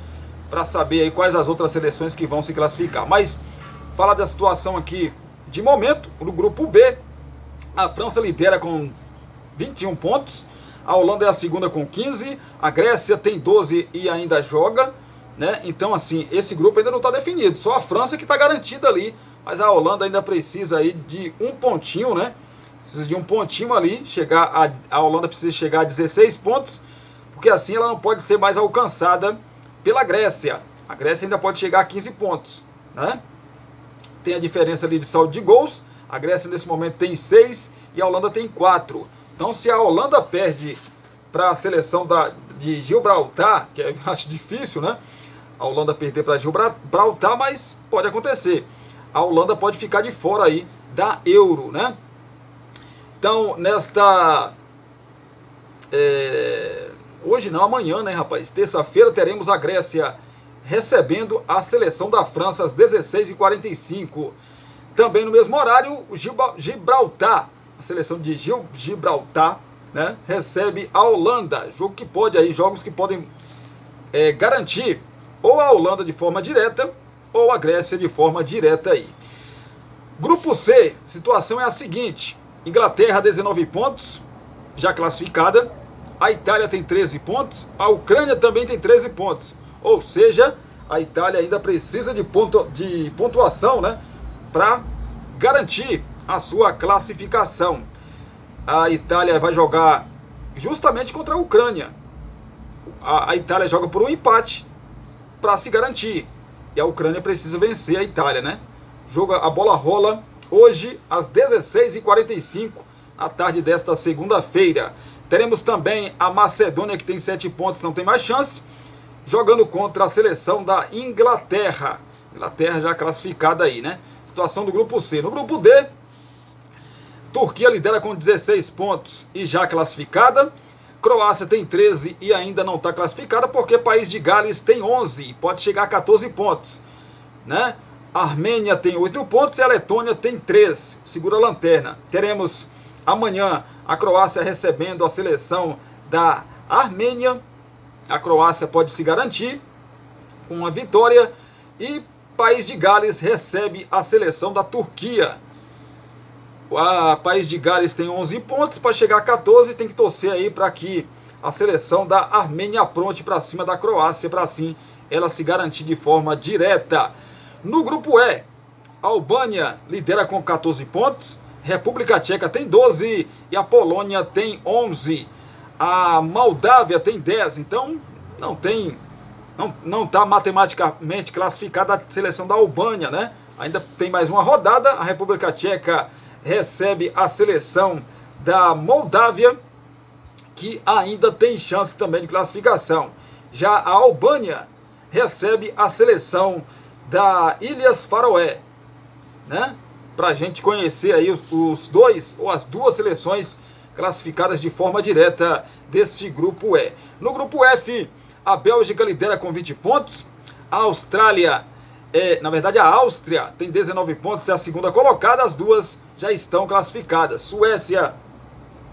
Para saber aí quais as outras seleções que vão se classificar. Mas, falar da situação aqui de momento, no grupo B, a França lidera com 21 pontos, a Holanda é a segunda com 15, a Grécia tem 12 e ainda joga, né? Então, assim, esse grupo ainda não está definido, só a França que está garantida ali, mas a Holanda ainda precisa aí de um pontinho, né? Precisa de um pontinho ali, a Holanda precisa chegar a 16 pontos, porque assim ela não pode ser mais alcançada pela Grécia. A Grécia ainda pode chegar a 15 pontos, né? Tem a diferença ali de saldo de gols, a Grécia nesse momento tem 6 e a Holanda tem 4. Então, se a Holanda perde para a seleção de Gibraltar, que eu acho difícil, né? A Holanda perder para Gibraltar, mas pode acontecer. A Holanda pode ficar de fora aí da Euro, né? Então, hoje não, amanhã, né, rapaz? Terça-feira teremos a Grécia recebendo a seleção da França às 16h45. Também no mesmo horário, o Gibraltar, a seleção de Gibraltar, né, recebe a Holanda. Jogos que podem garantir ou a Holanda de forma direta ou a Grécia de forma direta aí. Grupo C, situação é a seguinte: Inglaterra 19 pontos, já classificada. A Itália tem 13 pontos, a Ucrânia também tem 13 pontos. Ou seja, a Itália ainda precisa de pontuação, né, para garantir a sua classificação. A Itália vai jogar justamente contra a Ucrânia. A Itália joga por um empate para se garantir. E a Ucrânia precisa vencer a Itália, né? A bola rola hoje às 16h45, à tarde desta segunda-feira. Teremos também a Macedônia, que tem 7 pontos, não tem mais chance, jogando contra a seleção da Inglaterra. Inglaterra já classificada aí, né? Situação do grupo C. No grupo D, Turquia lidera com 16 pontos e já classificada. Croácia tem 13 e ainda não está classificada, porque País de Gales tem 11, pode chegar a 14 pontos, né? A Armênia tem 8 pontos e a Letônia tem 3, segura a lanterna. Teremos amanhã a Croácia recebendo a seleção da Armênia. A Croácia pode se garantir com uma vitória e País de Gales recebe a seleção da Turquia. O País de Gales tem 11 pontos, para chegar a 14 tem que torcer aí para que a seleção da Armênia apronte para cima da Croácia, para assim ela se garantir de forma direta. No grupo E, a Albânia lidera com 14 pontos, República Tcheca tem 12 e a Polônia tem 11. A Moldávia tem 10, então não está matematicamente classificada a seleção da Albânia, né? Ainda tem mais uma rodada, a República Tcheca recebe a seleção da Moldávia, que ainda tem chance também de classificação. Já a Albânia recebe a seleção da Ilhas Faroé, né? Para a gente conhecer aí os dois ou as duas seleções classificadas de forma direta deste grupo E. No grupo F, a Bélgica lidera com 20 pontos, a Austrália, a Áustria tem 19 pontos, é a segunda colocada, as duas já estão classificadas. Suécia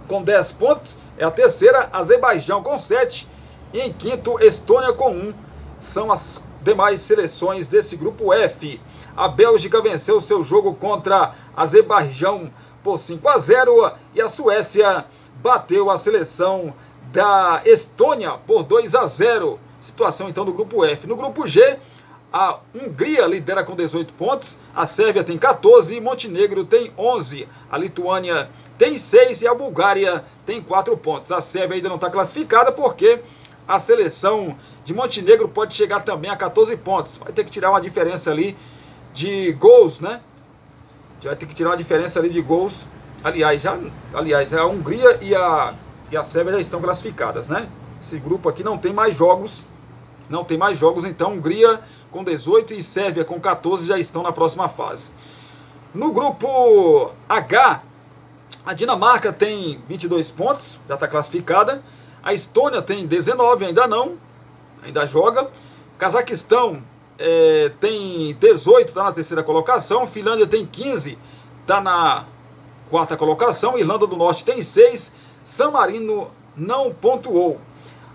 com 10 pontos, é a terceira, Azerbaijão com 7, e em quinto, Estônia com 1, são as demais seleções desse grupo F. A Bélgica venceu seu jogo contra Azerbaijão por 5-0 e a Suécia bateu a seleção da Estônia por 2-0. Situação então do grupo F. No grupo G, a Hungria lidera com 18 pontos, a Sérvia tem 14, Montenegro tem 11, a Lituânia tem 6 e a Bulgária tem 4 pontos. A Sérvia ainda não está classificada porque a seleção de Montenegro pode chegar também a 14 pontos. Vai ter que tirar uma diferença ali de gols, né? Já vai ter que tirar uma diferença ali de gols. Aliás, a Hungria e a Sérvia já estão classificadas, né? Esse grupo aqui não tem mais jogos. Então Hungria com 18 e Sérvia com 14 já estão na próxima fase. No grupo H, a Dinamarca tem 22 pontos, já está classificada. A Estônia tem 19, ainda joga. Cazaquistão tem 18, está na terceira colocação. Finlândia tem 15, está na quarta colocação. Irlanda do Norte tem 6. San Marino não pontuou.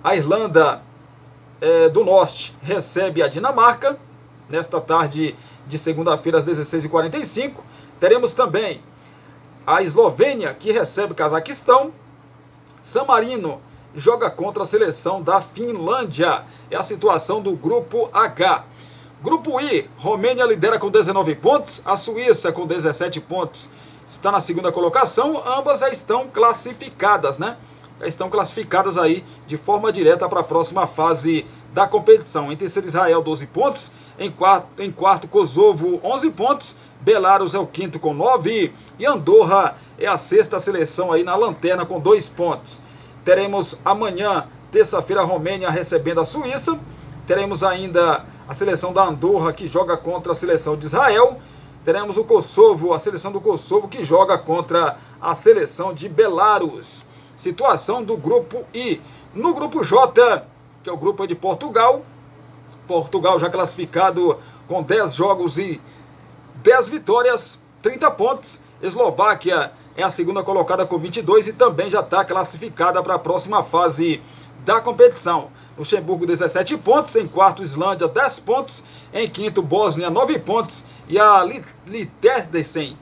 A Irlanda do Norte recebe a Dinamarca nesta tarde de segunda-feira às 16h45. Teremos também a Eslovênia, que recebe o Cazaquistão. San Marino joga contra a seleção da Finlândia. É a situação do grupo H. Grupo I, Romênia lidera com 19 pontos, a Suíça com 17 pontos está na segunda colocação. Ambas já estão classificadas, né? Já estão classificadas aí de forma direta para a próxima fase da competição. Em terceiro, Israel, 12 pontos. Em quarto, Kosovo, 11 pontos. Belarus é o quinto com 9. E Andorra é a sexta seleção aí na lanterna com 2 pontos. Teremos amanhã, terça-feira, a Romênia recebendo a Suíça. Teremos ainda a seleção da Andorra que joga contra a seleção de Israel. Teremos o Kosovo, a seleção do Kosovo que joga contra a seleção de Belarus. Situação do grupo I. No grupo J, que é o grupo de Portugal. Portugal já classificado com 10 jogos e 10 vitórias, 30 pontos. Eslováquia é a segunda colocada com 22 e também já está classificada para a próxima fase da competição. Luxemburgo, 17 pontos. Em quarto, Islândia, 10 pontos. Em quinto, Bósnia, 9 pontos. E a Liechtenstein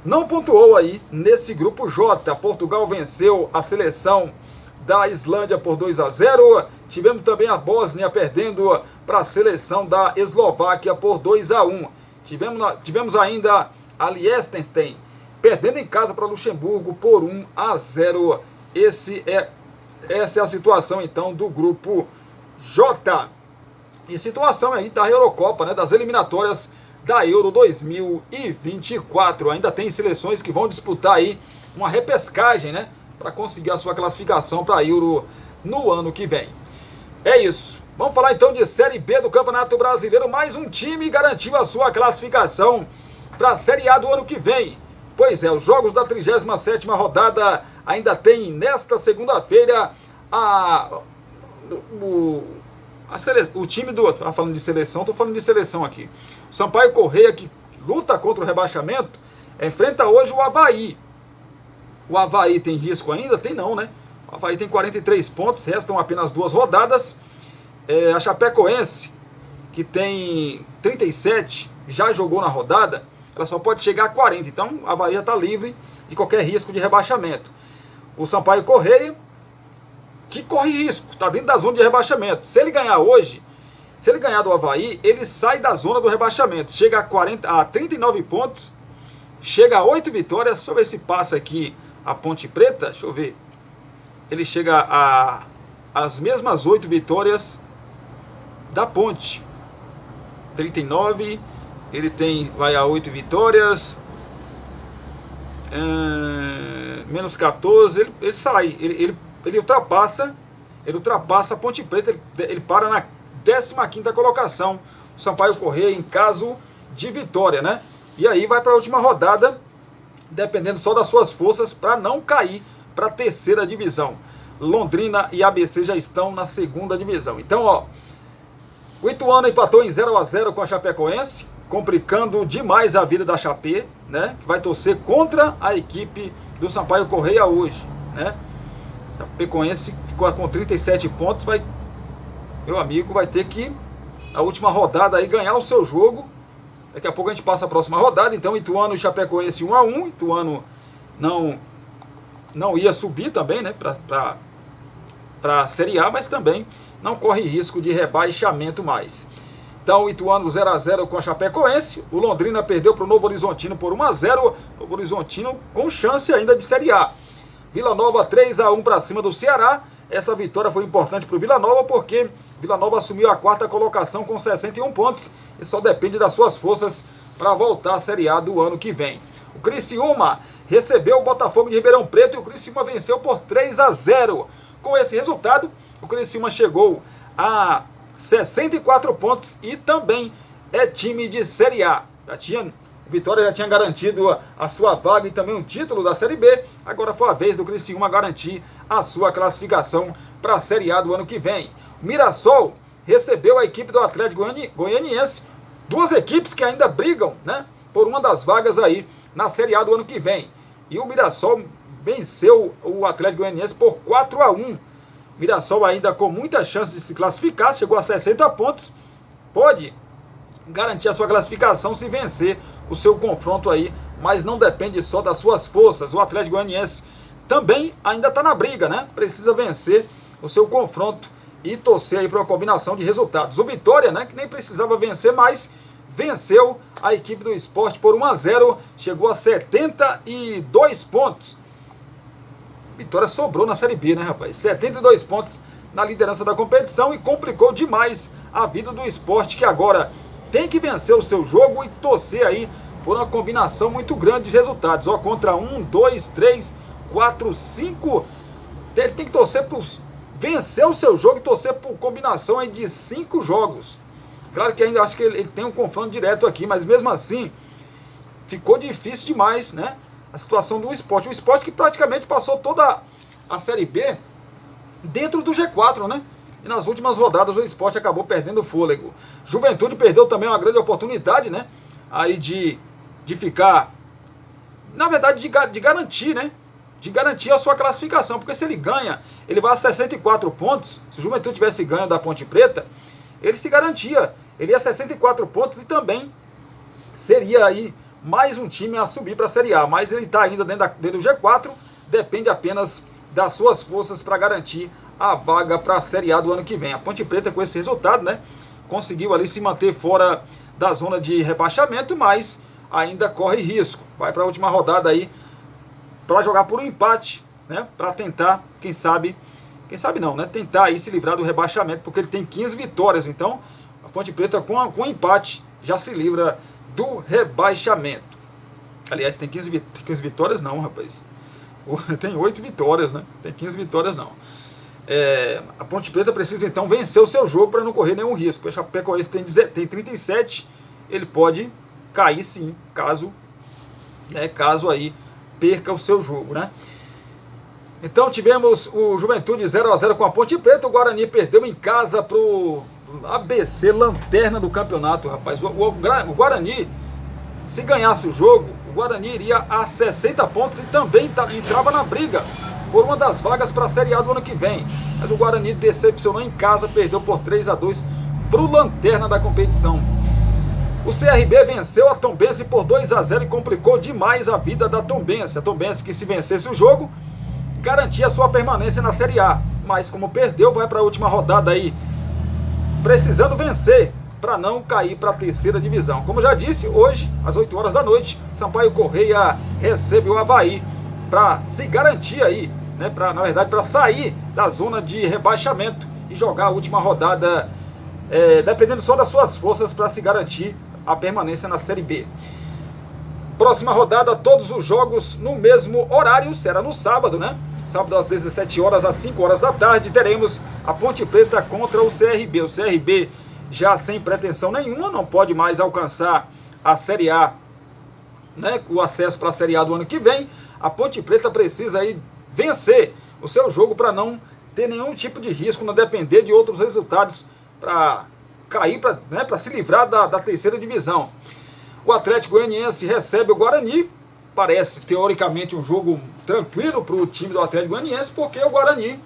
não pontuou aí nesse grupo J. Portugal venceu a seleção da Islândia por 2-0. Tivemos também a Bósnia perdendo para a seleção da Eslováquia por 2-1. Tivemos ainda a Liechtenstein perdendo em casa para Luxemburgo por 1-0. Essa é a situação então do grupo J. E situação aí da Eurocopa, né, das eliminatórias da Euro 2024. Ainda tem seleções que vão disputar aí uma repescagem, né, para conseguir a sua classificação para a Euro no ano que vem. É isso. Vamos falar então de Série B do Campeonato Brasileiro. Mais um time garantiu a sua classificação para a Série A do ano que vem. Pois é, os jogos da 37ª rodada ainda tem nesta segunda-feira o time do... falando de seleção, estou falando de seleção aqui. O Sampaio Corrêa, que luta contra o rebaixamento, enfrenta hoje o Avaí. O Avaí tem risco ainda? Tem não, né? O Avaí tem 43 pontos, restam apenas 2 rodadas. A Chapecoense, que tem 37, já jogou na rodada, ela só pode chegar a 40. Então, o Avaí já está livre de qualquer risco de rebaixamento. O Sampaio Corrêa, que corre risco, está dentro da zona de rebaixamento. Se ele ganhar hoje, se ele ganhar do Avaí, ele sai da zona do rebaixamento. Chega a 39 pontos, chega a 8 vitórias. Deixa eu ver se passa aqui a Ponte Preta. Deixa eu ver. Ele chega às mesmas 8 vitórias da Ponte. 39, ele vai a 8 vitórias. Menos 14, ele sai. Ele ultrapassa a Ponte Preta, ele para na 15ª colocação. O Sampaio Corrêa em caso de vitória, né? E aí vai para a última rodada, dependendo só das suas forças, para não cair para a 3ª divisão. Londrina e ABC já estão na 2ª divisão. Então, ó, o Ituano empatou em 0-0 com a Chapecoense, complicando demais a vida da Chape, né? Que vai torcer contra a equipe do Sampaio Corrêa hoje, né? Chapecoense ficou com 37 pontos, meu amigo, vai ter que, na última rodada aí, ganhar o seu jogo. Daqui a pouco a gente passa a próxima rodada. Então, Ituano e Chapecoense 1-1. Ituano não ia subir também, né, para a Série A, mas também não corre risco de rebaixamento mais. Então, o Ituano 0-0 com a Chapecoense. O Londrina perdeu para o Novo Horizontino por 1-0. Novo Horizontino com chance ainda de Série A. Vila Nova 3-1 para cima do Ceará. Essa vitória foi importante para o Vila Nova, porque Vila Nova assumiu a 4ª colocação com 61 pontos e só depende das suas forças para voltar à Série A do ano que vem. O Criciúma recebeu o Botafogo de Ribeirão Preto e o Criciúma venceu por 3-0. Com esse resultado, o Criciúma chegou a 64 pontos e também é time de Série A. Vitória já tinha garantido a sua vaga e também um título da Série B. Agora foi a vez do Criciúma garantir a sua classificação para a Série A do ano que vem. O Mirassol recebeu a equipe do Atlético Goianiense. Duas equipes que ainda brigam, né, por uma das vagas aí na Série A do ano que vem. E o Mirassol venceu o Atlético Goianiense por 4-1. O Mirassol ainda com muita chance de se classificar, chegou a 60 pontos. Pode garantir a sua classificação se vencer o seu confronto aí, mas não depende só das suas forças. O Atlético Goianiense também ainda está na briga, né? Precisa vencer o seu confronto e torcer aí para uma combinação de resultados. O Vitória, né, que nem precisava vencer, mas venceu a equipe do Sport por 1-0, chegou a 72 pontos. Vitória sobrou na Série B, né, rapaz? 72 pontos na liderança da competição e complicou demais a vida do Sport, que agora tem que vencer o seu jogo e torcer aí por uma combinação muito grande de resultados. Ó, contra 1, 2, 3, 4, 5. Ele tem que torcer por vencer o seu jogo e torcer por combinação aí de 5 jogos. Claro que ainda acho que ele tem um confronto direto aqui, mas mesmo assim ficou difícil demais, né? A situação do Sport. O Sport que praticamente passou toda a Série B dentro do G4, né? E nas últimas rodadas o Sport acabou perdendo o fôlego. Juventude perdeu também uma grande oportunidade, né? Aí de ficar, na verdade, de garantir, né? De garantir a sua classificação. Porque se ele ganha, ele vai a 64 pontos. Se o Juventude tivesse ganho da Ponte Preta, ele se garantia. Ele ia a 64 pontos e também seria aí mais um time a subir para a Série A. Mas ele está ainda dentro do G4, depende apenas das suas forças para garantir a vaga para a Série A do ano que vem. A Ponte Preta, com esse resultado, né, conseguiu ali se manter fora da zona de rebaixamento, mas ainda corre risco. Vai para a última rodada aí para jogar por um empate, né, para tentar, quem sabe não, né, tentar aí se livrar do rebaixamento, porque ele tem 15 vitórias, então a Ponte Preta com empate já se livra do rebaixamento. Aliás, tem 15 vitórias não, rapaz. Tem 8 vitórias, né? Tem 15 vitórias não. A Ponte Preta precisa então vencer o seu jogo para não correr nenhum risco. O Chapecoense tem 37, ele pode cair sim, caso aí perca o seu jogo, né? Então tivemos o Juventude 0-0 com a Ponte Preta. O Guarani perdeu em casa pro ABC, lanterna do campeonato, rapaz. O Guarani, se ganhasse o jogo, o Guarani iria a 60 pontos e também entrava na briga por uma das vagas para a Série A do ano que vem. Mas o Guarani decepcionou em casa, perdeu por 3-2 para o lanterna da competição. O CRB venceu a Tombense por 2-0 e complicou demais a vida da Tombense. A Tombense, que se vencesse o jogo, garantia sua permanência na Série A. Mas como perdeu, vai para a última rodada aí, precisando vencer para não cair para a 3ª divisão. Como já disse, hoje, às 8 horas da noite, Sampaio Corrêa recebe o Avaí para se garantir aí, né, para sair da zona de rebaixamento e jogar a última rodada, dependendo só das suas forças, para se garantir a permanência na Série B. Próxima rodada, todos os jogos no mesmo horário, será no sábado, né? Sábado às 17 horas, às 5 horas da tarde, teremos a Ponte Preta contra o CRB. O CRB já sem pretensão nenhuma, não pode mais alcançar a Série A, né, o acesso para a Série A do ano que vem. A Ponte Preta precisa aí vencer o seu jogo para não ter nenhum tipo de risco, não depender de outros resultados para cair, para se livrar da terceira divisão. O Atlético Goianiense recebe o Guarani. Parece, teoricamente, um jogo tranquilo para o time do Atlético Goianiense, porque o Guarani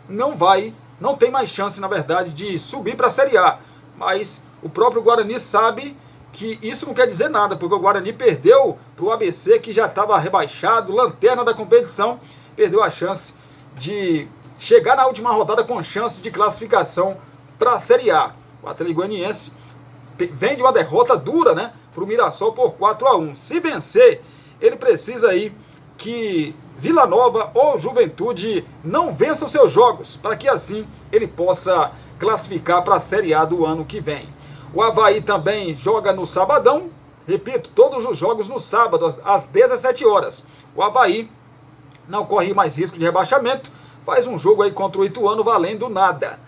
não tem mais chance, na verdade, de subir para a Série A. Mas o próprio Guarani sabe que isso não quer dizer nada, porque o Guarani perdeu para o ABC, que já estava rebaixado, lanterna da competição, perdeu a chance de chegar na última rodada com chance de classificação para a Série A. O Atlético Goianiense vem de uma derrota dura, né, para o Mirassol por 4-1. Se vencer, ele precisa aí que Vila Nova ou Juventude não vençam seus jogos, para que assim ele possa classificar para a Série A do ano que vem. O Avaí também joga no sabadão, repito, todos os jogos no sábado, às 17 horas. O Avaí não corre mais risco de rebaixamento, faz um jogo aí contra o Ituano valendo nada.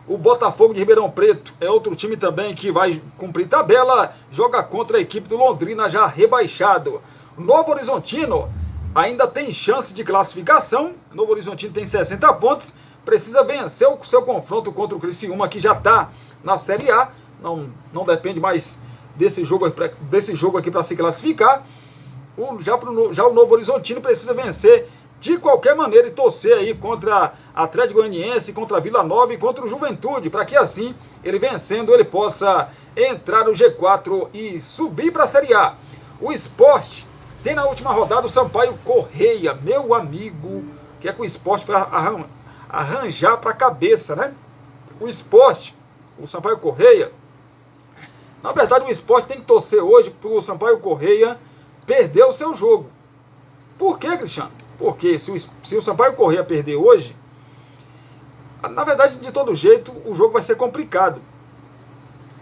O Botafogo de Ribeirão Preto é outro time também que vai cumprir tabela, joga contra a equipe do Londrina já rebaixado. O Novo Horizontino ainda tem chance de classificação, o Novo Horizontino tem 60 pontos, precisa vencer o seu confronto contra o Criciúma, que já está na Série A, não depende mais desse jogo aqui para se classificar. Já o Novo Horizontino precisa vencer de qualquer maneira e torcer aí contra Atlético Goianiense, contra Vila Nova e contra o Juventude, para que assim, ele vencendo, ele possa entrar no G4 e subir para a Série A. O Sport tem na última rodada o Sampaio Correia, meu amigo, que é que o Sport vai arranjar para a cabeça, né? O Sport, o Sampaio Correia, na verdade o Sport tem que torcer hoje para o Sampaio Correia perder o seu jogo. Por quê, Cristiano? Porque se o Sampaio Correia perder hoje, na verdade, de todo jeito, o jogo vai ser complicado.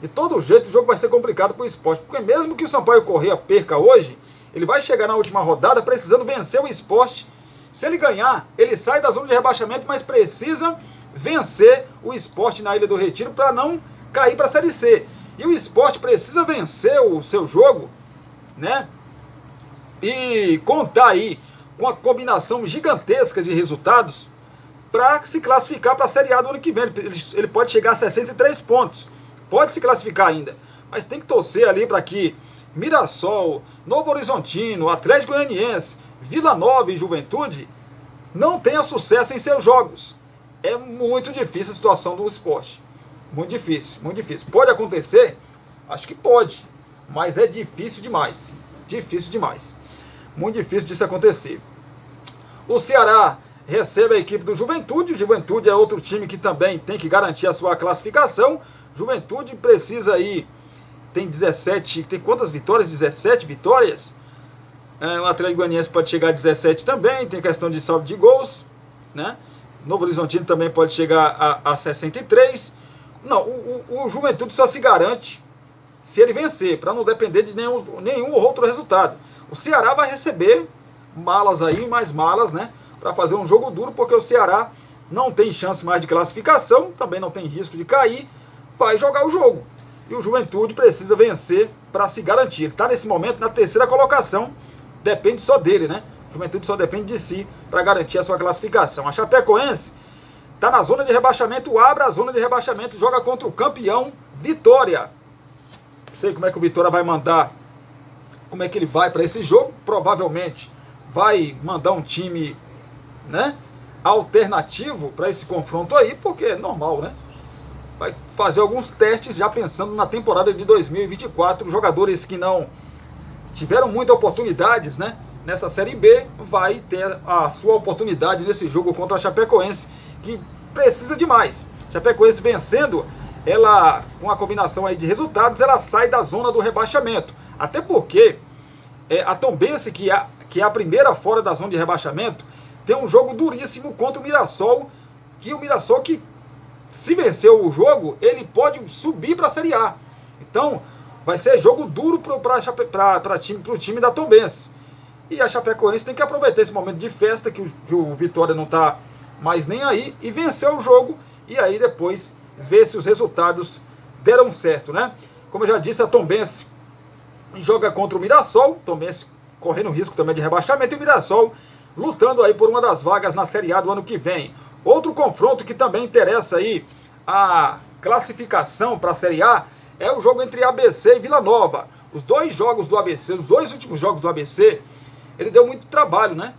De todo jeito, o jogo vai ser complicado para o Sport. Porque mesmo que o Sampaio Correia perca hoje, ele vai chegar na última rodada precisando vencer o Sport. Se ele ganhar, ele sai da zona de rebaixamento, mas precisa vencer o Sport na Ilha do Retiro para não cair para a Série C. E o Sport precisa vencer o seu jogo, né? E contar aí com uma combinação gigantesca de resultados para se classificar para a Série A do ano que vem. Ele pode chegar a 63 pontos, pode se classificar ainda, mas tem que torcer ali para que Mirassol, Novo Horizontino, Atlético Goianiense, Vila Nova e Juventude não tenham sucesso em seus jogos. É muito difícil a situação do Sport, muito difícil, muito difícil. Pode acontecer? Acho que pode, mas é difícil demais, muito difícil disso acontecer. O Ceará recebe a equipe do Juventude. O Juventude é outro time que também tem que garantir a sua classificação. Juventude precisa aí, tem quantas vitórias? 17 vitórias. O Atlético Goianiense pode chegar a 17 também, tem questão de saldo de gols, né? Novo Horizontino também pode chegar a 63. Não, o Juventude só se garante se ele vencer, para não depender de nenhum outro resultado. O Ceará vai receber malas aí, mais malas, né? Para fazer um jogo duro, porque o Ceará não tem chance mais de classificação, também não tem risco de cair, vai jogar o jogo. E o Juventude precisa vencer para se garantir. Ele está nesse momento na terceira colocação, depende só dele, né? O Juventude só depende de si para garantir a sua classificação. A Chapecoense está na zona de rebaixamento, abre a zona de rebaixamento, joga contra o campeão Vitória. Não sei como é que o Vitória vai mandar, como é que ele vai para esse jogo. Provavelmente vai mandar um time, né, alternativo para esse confronto aí, porque é normal, né? Vai fazer alguns testes já pensando na temporada de 2024. Jogadores que não tiveram muitas oportunidades, né, nessa Série B, vai ter a sua oportunidade nesse jogo contra a Chapecoense, que precisa demais. Chapecoense vencendo, ela, com a combinação aí de resultados, ela sai da zona do rebaixamento. Até porque a Tombense, que é a primeira fora da zona de rebaixamento, tem um jogo duríssimo contra o Mirassol, que o Mirassol, que se vencer o jogo, ele pode subir para a Série A. Então, vai ser jogo duro para o time da Tombense. E a Chapecoense tem que aproveitar esse momento de festa, que o Vitória não está mais nem aí, e vencer o jogo e aí depois ver se os resultados deram certo, né? Como eu já disse, a Tombense joga contra o Mirassol, Tombense correndo risco também de rebaixamento, e o Mirassol lutando aí por uma das vagas na Série A do ano que vem. Outro confronto que também interessa aí a classificação para a Série A é o jogo entre ABC e Vila Nova. Os dois jogos do ABC, os dois últimos jogos do ABC, ele deu muito trabalho, né?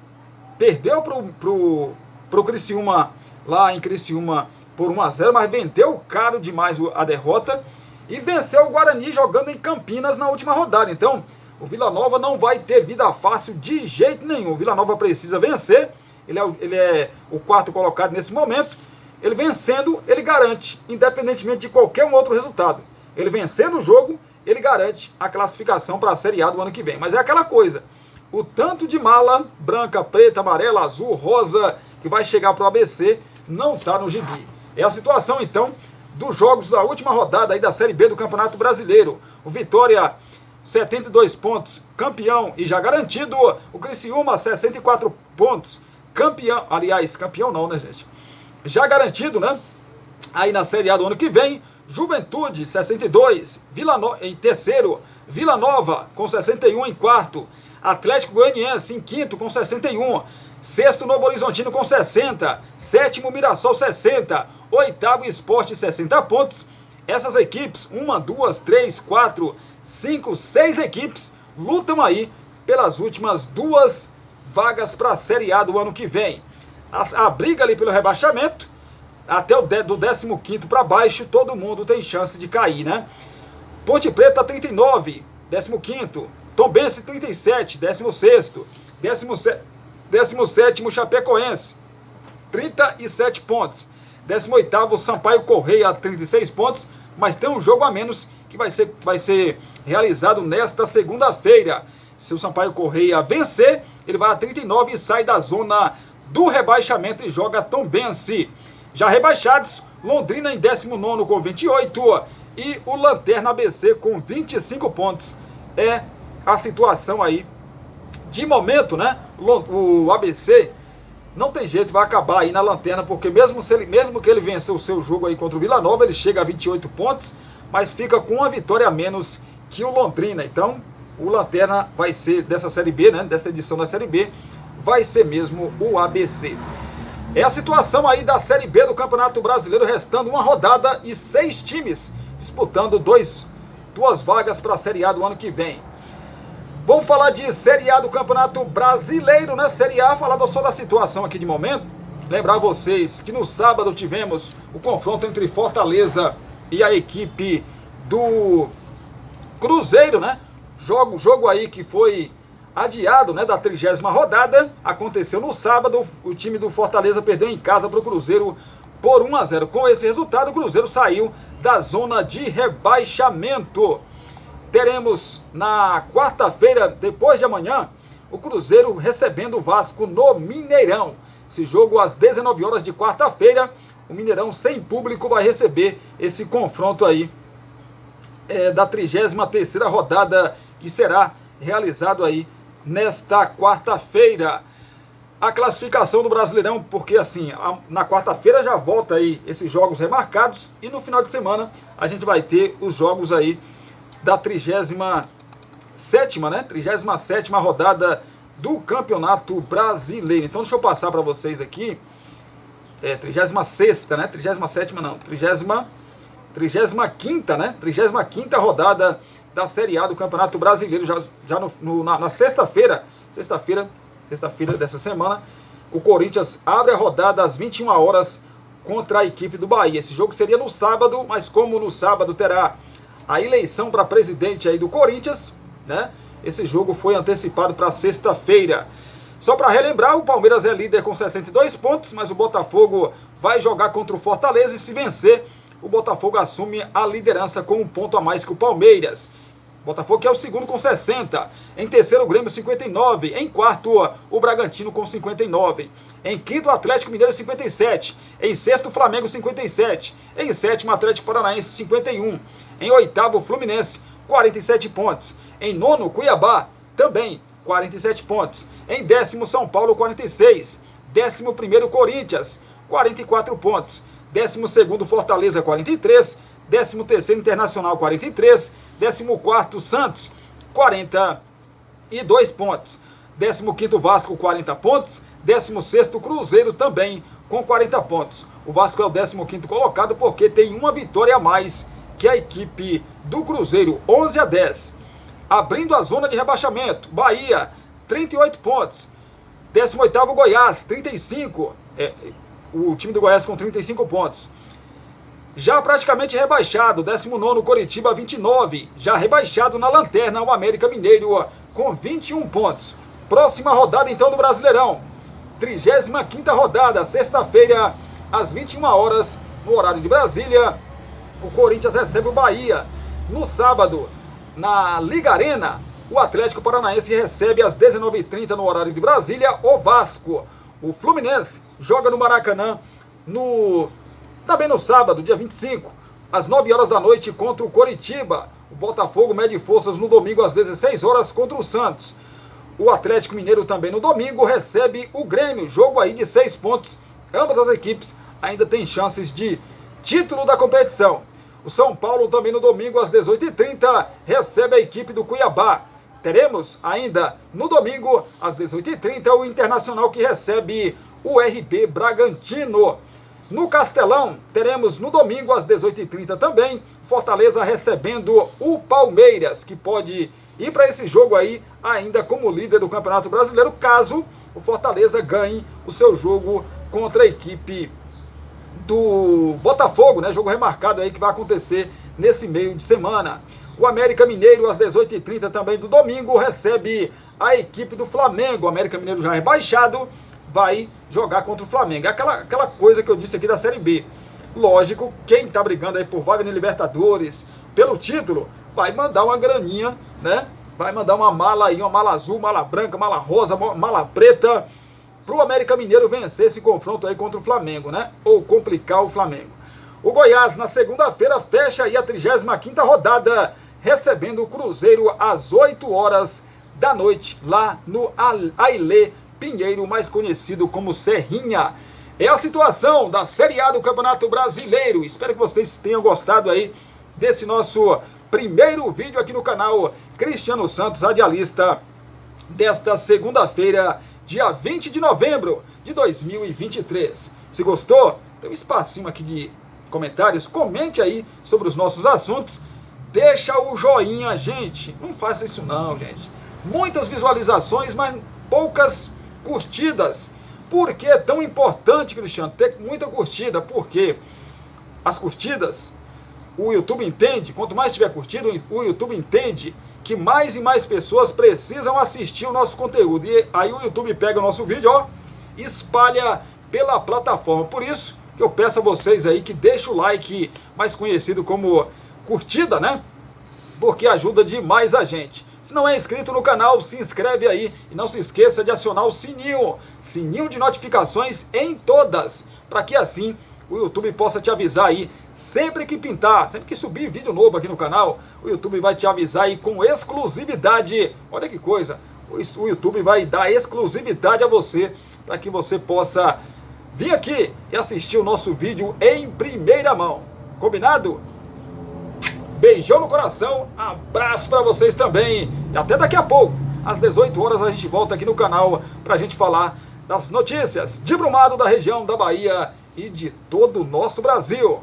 Perdeu pro Criciúma, lá em Criciúma, por 1-0, mas vendeu caro demais a derrota e venceu o Guarani jogando em Campinas na última rodada. Então, o Vila Nova não vai ter vida fácil de jeito nenhum. O Vila Nova precisa vencer, ele é o quarto colocado nesse momento. Ele vencendo, ele garante, independentemente de qualquer um outro resultado. Ele vencendo o jogo, ele garante a classificação para a Série A do ano que vem. Mas é aquela coisa, o tanto de mala branca, preta, amarela, azul, rosa que vai chegar para o ABC não está no gibi. É a situação, então, dos jogos da última rodada aí da Série B do Campeonato Brasileiro. O Vitória, 72 pontos, campeão e já garantido. O Criciúma, 64 pontos, campeão. Aliás, campeão não, né, gente? Já garantido, né? Aí na Série A do ano que vem. Juventude, 62, em terceiro. Vila Nova, com 61 em quarto. Atlético Goianiense, em quinto, com 61. Sexto, Novo Horizontino, com 60. Sétimo, Mirassol, 60. Oitavo, Sport, 60 pontos. Essas equipes, 1, 2, 3, 4, 5, 6 equipes, lutam aí pelas últimas 2 vagas para a Série A do ano que vem. A briga ali pelo rebaixamento, até do 15º para baixo, todo mundo tem chance de cair, né? Ponte Preta, 39, 15º. Tombense, 37, 16º. 17º, Chapecoense, 37 pontos. 18º, Sampaio Correia, 36 pontos. Mas tem um jogo a menos que vai ser realizado nesta segunda-feira. Se o Sampaio Correia vencer, ele vai a 39 e sai da zona do rebaixamento e joga Tombense. Já rebaixados, Londrina em 19º com 28 e o Lanterna ABC com 25 pontos. É a situação aí de momento, né? O ABC não tem jeito, vai acabar aí na lanterna, porque mesmo que ele vença o seu jogo aí contra o Vila Nova, ele chega a 28 pontos, mas fica com uma vitória a menos que o Londrina. Então, o Lanterna vai ser dessa Série B, né? Dessa edição da Série B, vai ser mesmo o ABC. É a situação aí da Série B do Campeonato Brasileiro, restando uma rodada e 6 times disputando duas vagas para a Série A do ano que vem. Vamos falar de Série A do Campeonato Brasileiro, né? Série A, falar só da situação aqui de momento. Lembrar vocês que no sábado tivemos o confronto entre Fortaleza e a equipe do Cruzeiro, né? Jogo aí que foi adiado, né, da 30ª rodada, aconteceu no sábado. O time do Fortaleza perdeu em casa para o Cruzeiro por 1-0. Com esse resultado, o Cruzeiro saiu da zona de rebaixamento. Teremos na quarta-feira, depois de amanhã, o Cruzeiro recebendo o Vasco no Mineirão. Esse jogo às 19 horas de quarta-feira, o Mineirão sem público vai receber esse confronto aí da 33ª rodada, que será realizado aí nesta quarta-feira. A classificação do Brasileirão, porque assim, na quarta-feira já volta aí esses jogos remarcados e no final de semana a gente vai ter os jogos aí da 37ª, né? 37ª rodada do Campeonato Brasileiro. Então deixa eu passar para vocês aqui. 36ª, né? 37ª não. 35ª, né? 35ª rodada da Série A do Campeonato Brasileiro. Já na sexta-feira dessa semana, o Corinthians abre a rodada às 21 horas contra a equipe do Bahia. Esse jogo seria no sábado, mas como no sábado terá a eleição para presidente aí do Corinthians, né? Esse jogo foi antecipado para sexta-feira. Só para relembrar, o Palmeiras é líder com 62 pontos, mas o Botafogo vai jogar contra o Fortaleza e se vencer, o Botafogo assume a liderança com 1 ponto a mais que o Palmeiras. Botafogo que é o segundo com 60. Em terceiro, o Grêmio, 59. Em quarto, o Bragantino com 59. Em quinto, o Atlético Mineiro, 57. Em sexto, o Flamengo, 57. Em sétimo, o Atlético Paranaense, 51. Em oitavo, o Fluminense, 47 pontos. Em nono, Cuiabá, também 47 pontos. Em décimo, São Paulo, 46. 11º, Corinthians, 44 pontos. 12º Fortaleza 43, 13º Internacional 43, 14º Santos 42 pontos, 15º Vasco 40 pontos, 16º Cruzeiro também com 40 pontos. O Vasco é o 15º colocado porque tem uma vitória a mais que a equipe do Cruzeiro, 11-10. Abrindo a zona de rebaixamento, Bahia 38 pontos, 18º Goiás 35, o time do Goiás com 35 pontos. Já praticamente rebaixado, 19º Coritiba 29, já rebaixado na lanterna o América Mineiro com 21 pontos. Próxima rodada então do Brasileirão, 35ª rodada, sexta-feira às 21 horas no horário de Brasília, o Corinthians recebe o Bahia. No sábado, na Liga Arena, o Atlético Paranaense recebe às 19h30 no horário de Brasília o Vasco. O Fluminense joga no Maracanã também no sábado, dia 25, às 9 horas da noite contra o Coritiba. O Botafogo mede forças no domingo às 16 horas contra o Santos. O Atlético Mineiro também no domingo recebe o Grêmio, jogo aí de 6 pontos. Ambas as equipes ainda têm chances de título da competição. O São Paulo também no domingo às 18h30 recebe a equipe do Cuiabá. Teremos ainda no domingo às 18h30 o Internacional que recebe o RB Bragantino. No Castelão teremos no domingo às 18h30 também Fortaleza recebendo o Palmeiras, que pode ir para esse jogo aí ainda como líder do Campeonato Brasileiro, caso o Fortaleza ganhe o seu jogo contra a equipe do Botafogo, né? Jogo remarcado aí que vai acontecer nesse meio de semana. O América Mineiro às 18h30 também do domingo recebe a equipe do Flamengo. O América Mineiro já rebaixado vai jogar contra o Flamengo. É aquela coisa que eu disse aqui da Série B. Lógico, quem tá brigando aí por vaga na Libertadores, pelo título, vai mandar uma graninha, né? Vai mandar uma mala aí, uma mala azul, mala branca, mala rosa, mala preta, pro América Mineiro vencer esse confronto aí contra o Flamengo, né? Ou complicar o Flamengo. O Goiás, na segunda-feira, fecha aí a 35ª rodada, recebendo o Cruzeiro às 8 horas da noite, lá no Ailê Pinheiro, mais conhecido como Serrinha. É a situação da Série A do Campeonato Brasileiro. Espero que vocês tenham gostado aí desse nosso primeiro vídeo aqui no canal Cristiano Santos, radialista, desta segunda-feira, dia 20 de novembro de 2023. Se gostou, tem um espacinho aqui de comentários, comente aí sobre os nossos assuntos, deixa o joinha, gente, não faça isso não, gente. Muitas visualizações, mas poucas curtidas. Por que é tão importante, Cristiano, ter muita curtida? Porque as curtidas, o YouTube entende, quanto mais tiver curtido, o YouTube entende que mais e mais pessoas precisam assistir o nosso conteúdo. E aí o YouTube pega o nosso vídeo, ó, e espalha pela plataforma. Por isso que eu peço a vocês aí que deixem o like, mais conhecido como curtida, né? Porque ajuda demais a gente. Se não é inscrito no canal, se inscreve aí e não se esqueça de acionar o sininho de notificações em todas, para que assim o YouTube possa te avisar aí sempre que pintar, sempre que subir vídeo novo aqui no canal, o YouTube vai te avisar aí com exclusividade. Olha que coisa, o YouTube vai dar exclusividade a você, para que você possa vir aqui e assistir o nosso vídeo em primeira mão. Combinado? Beijão no coração, abraço para vocês também. E até daqui a pouco, às 18 horas, a gente volta aqui no canal para a gente falar das notícias de Brumado, da região da Bahia e de todo o nosso Brasil.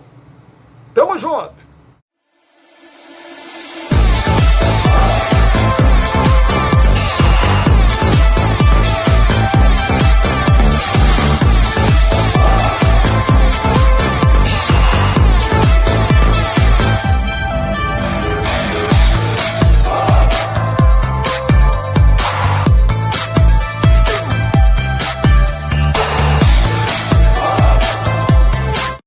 Tamo junto!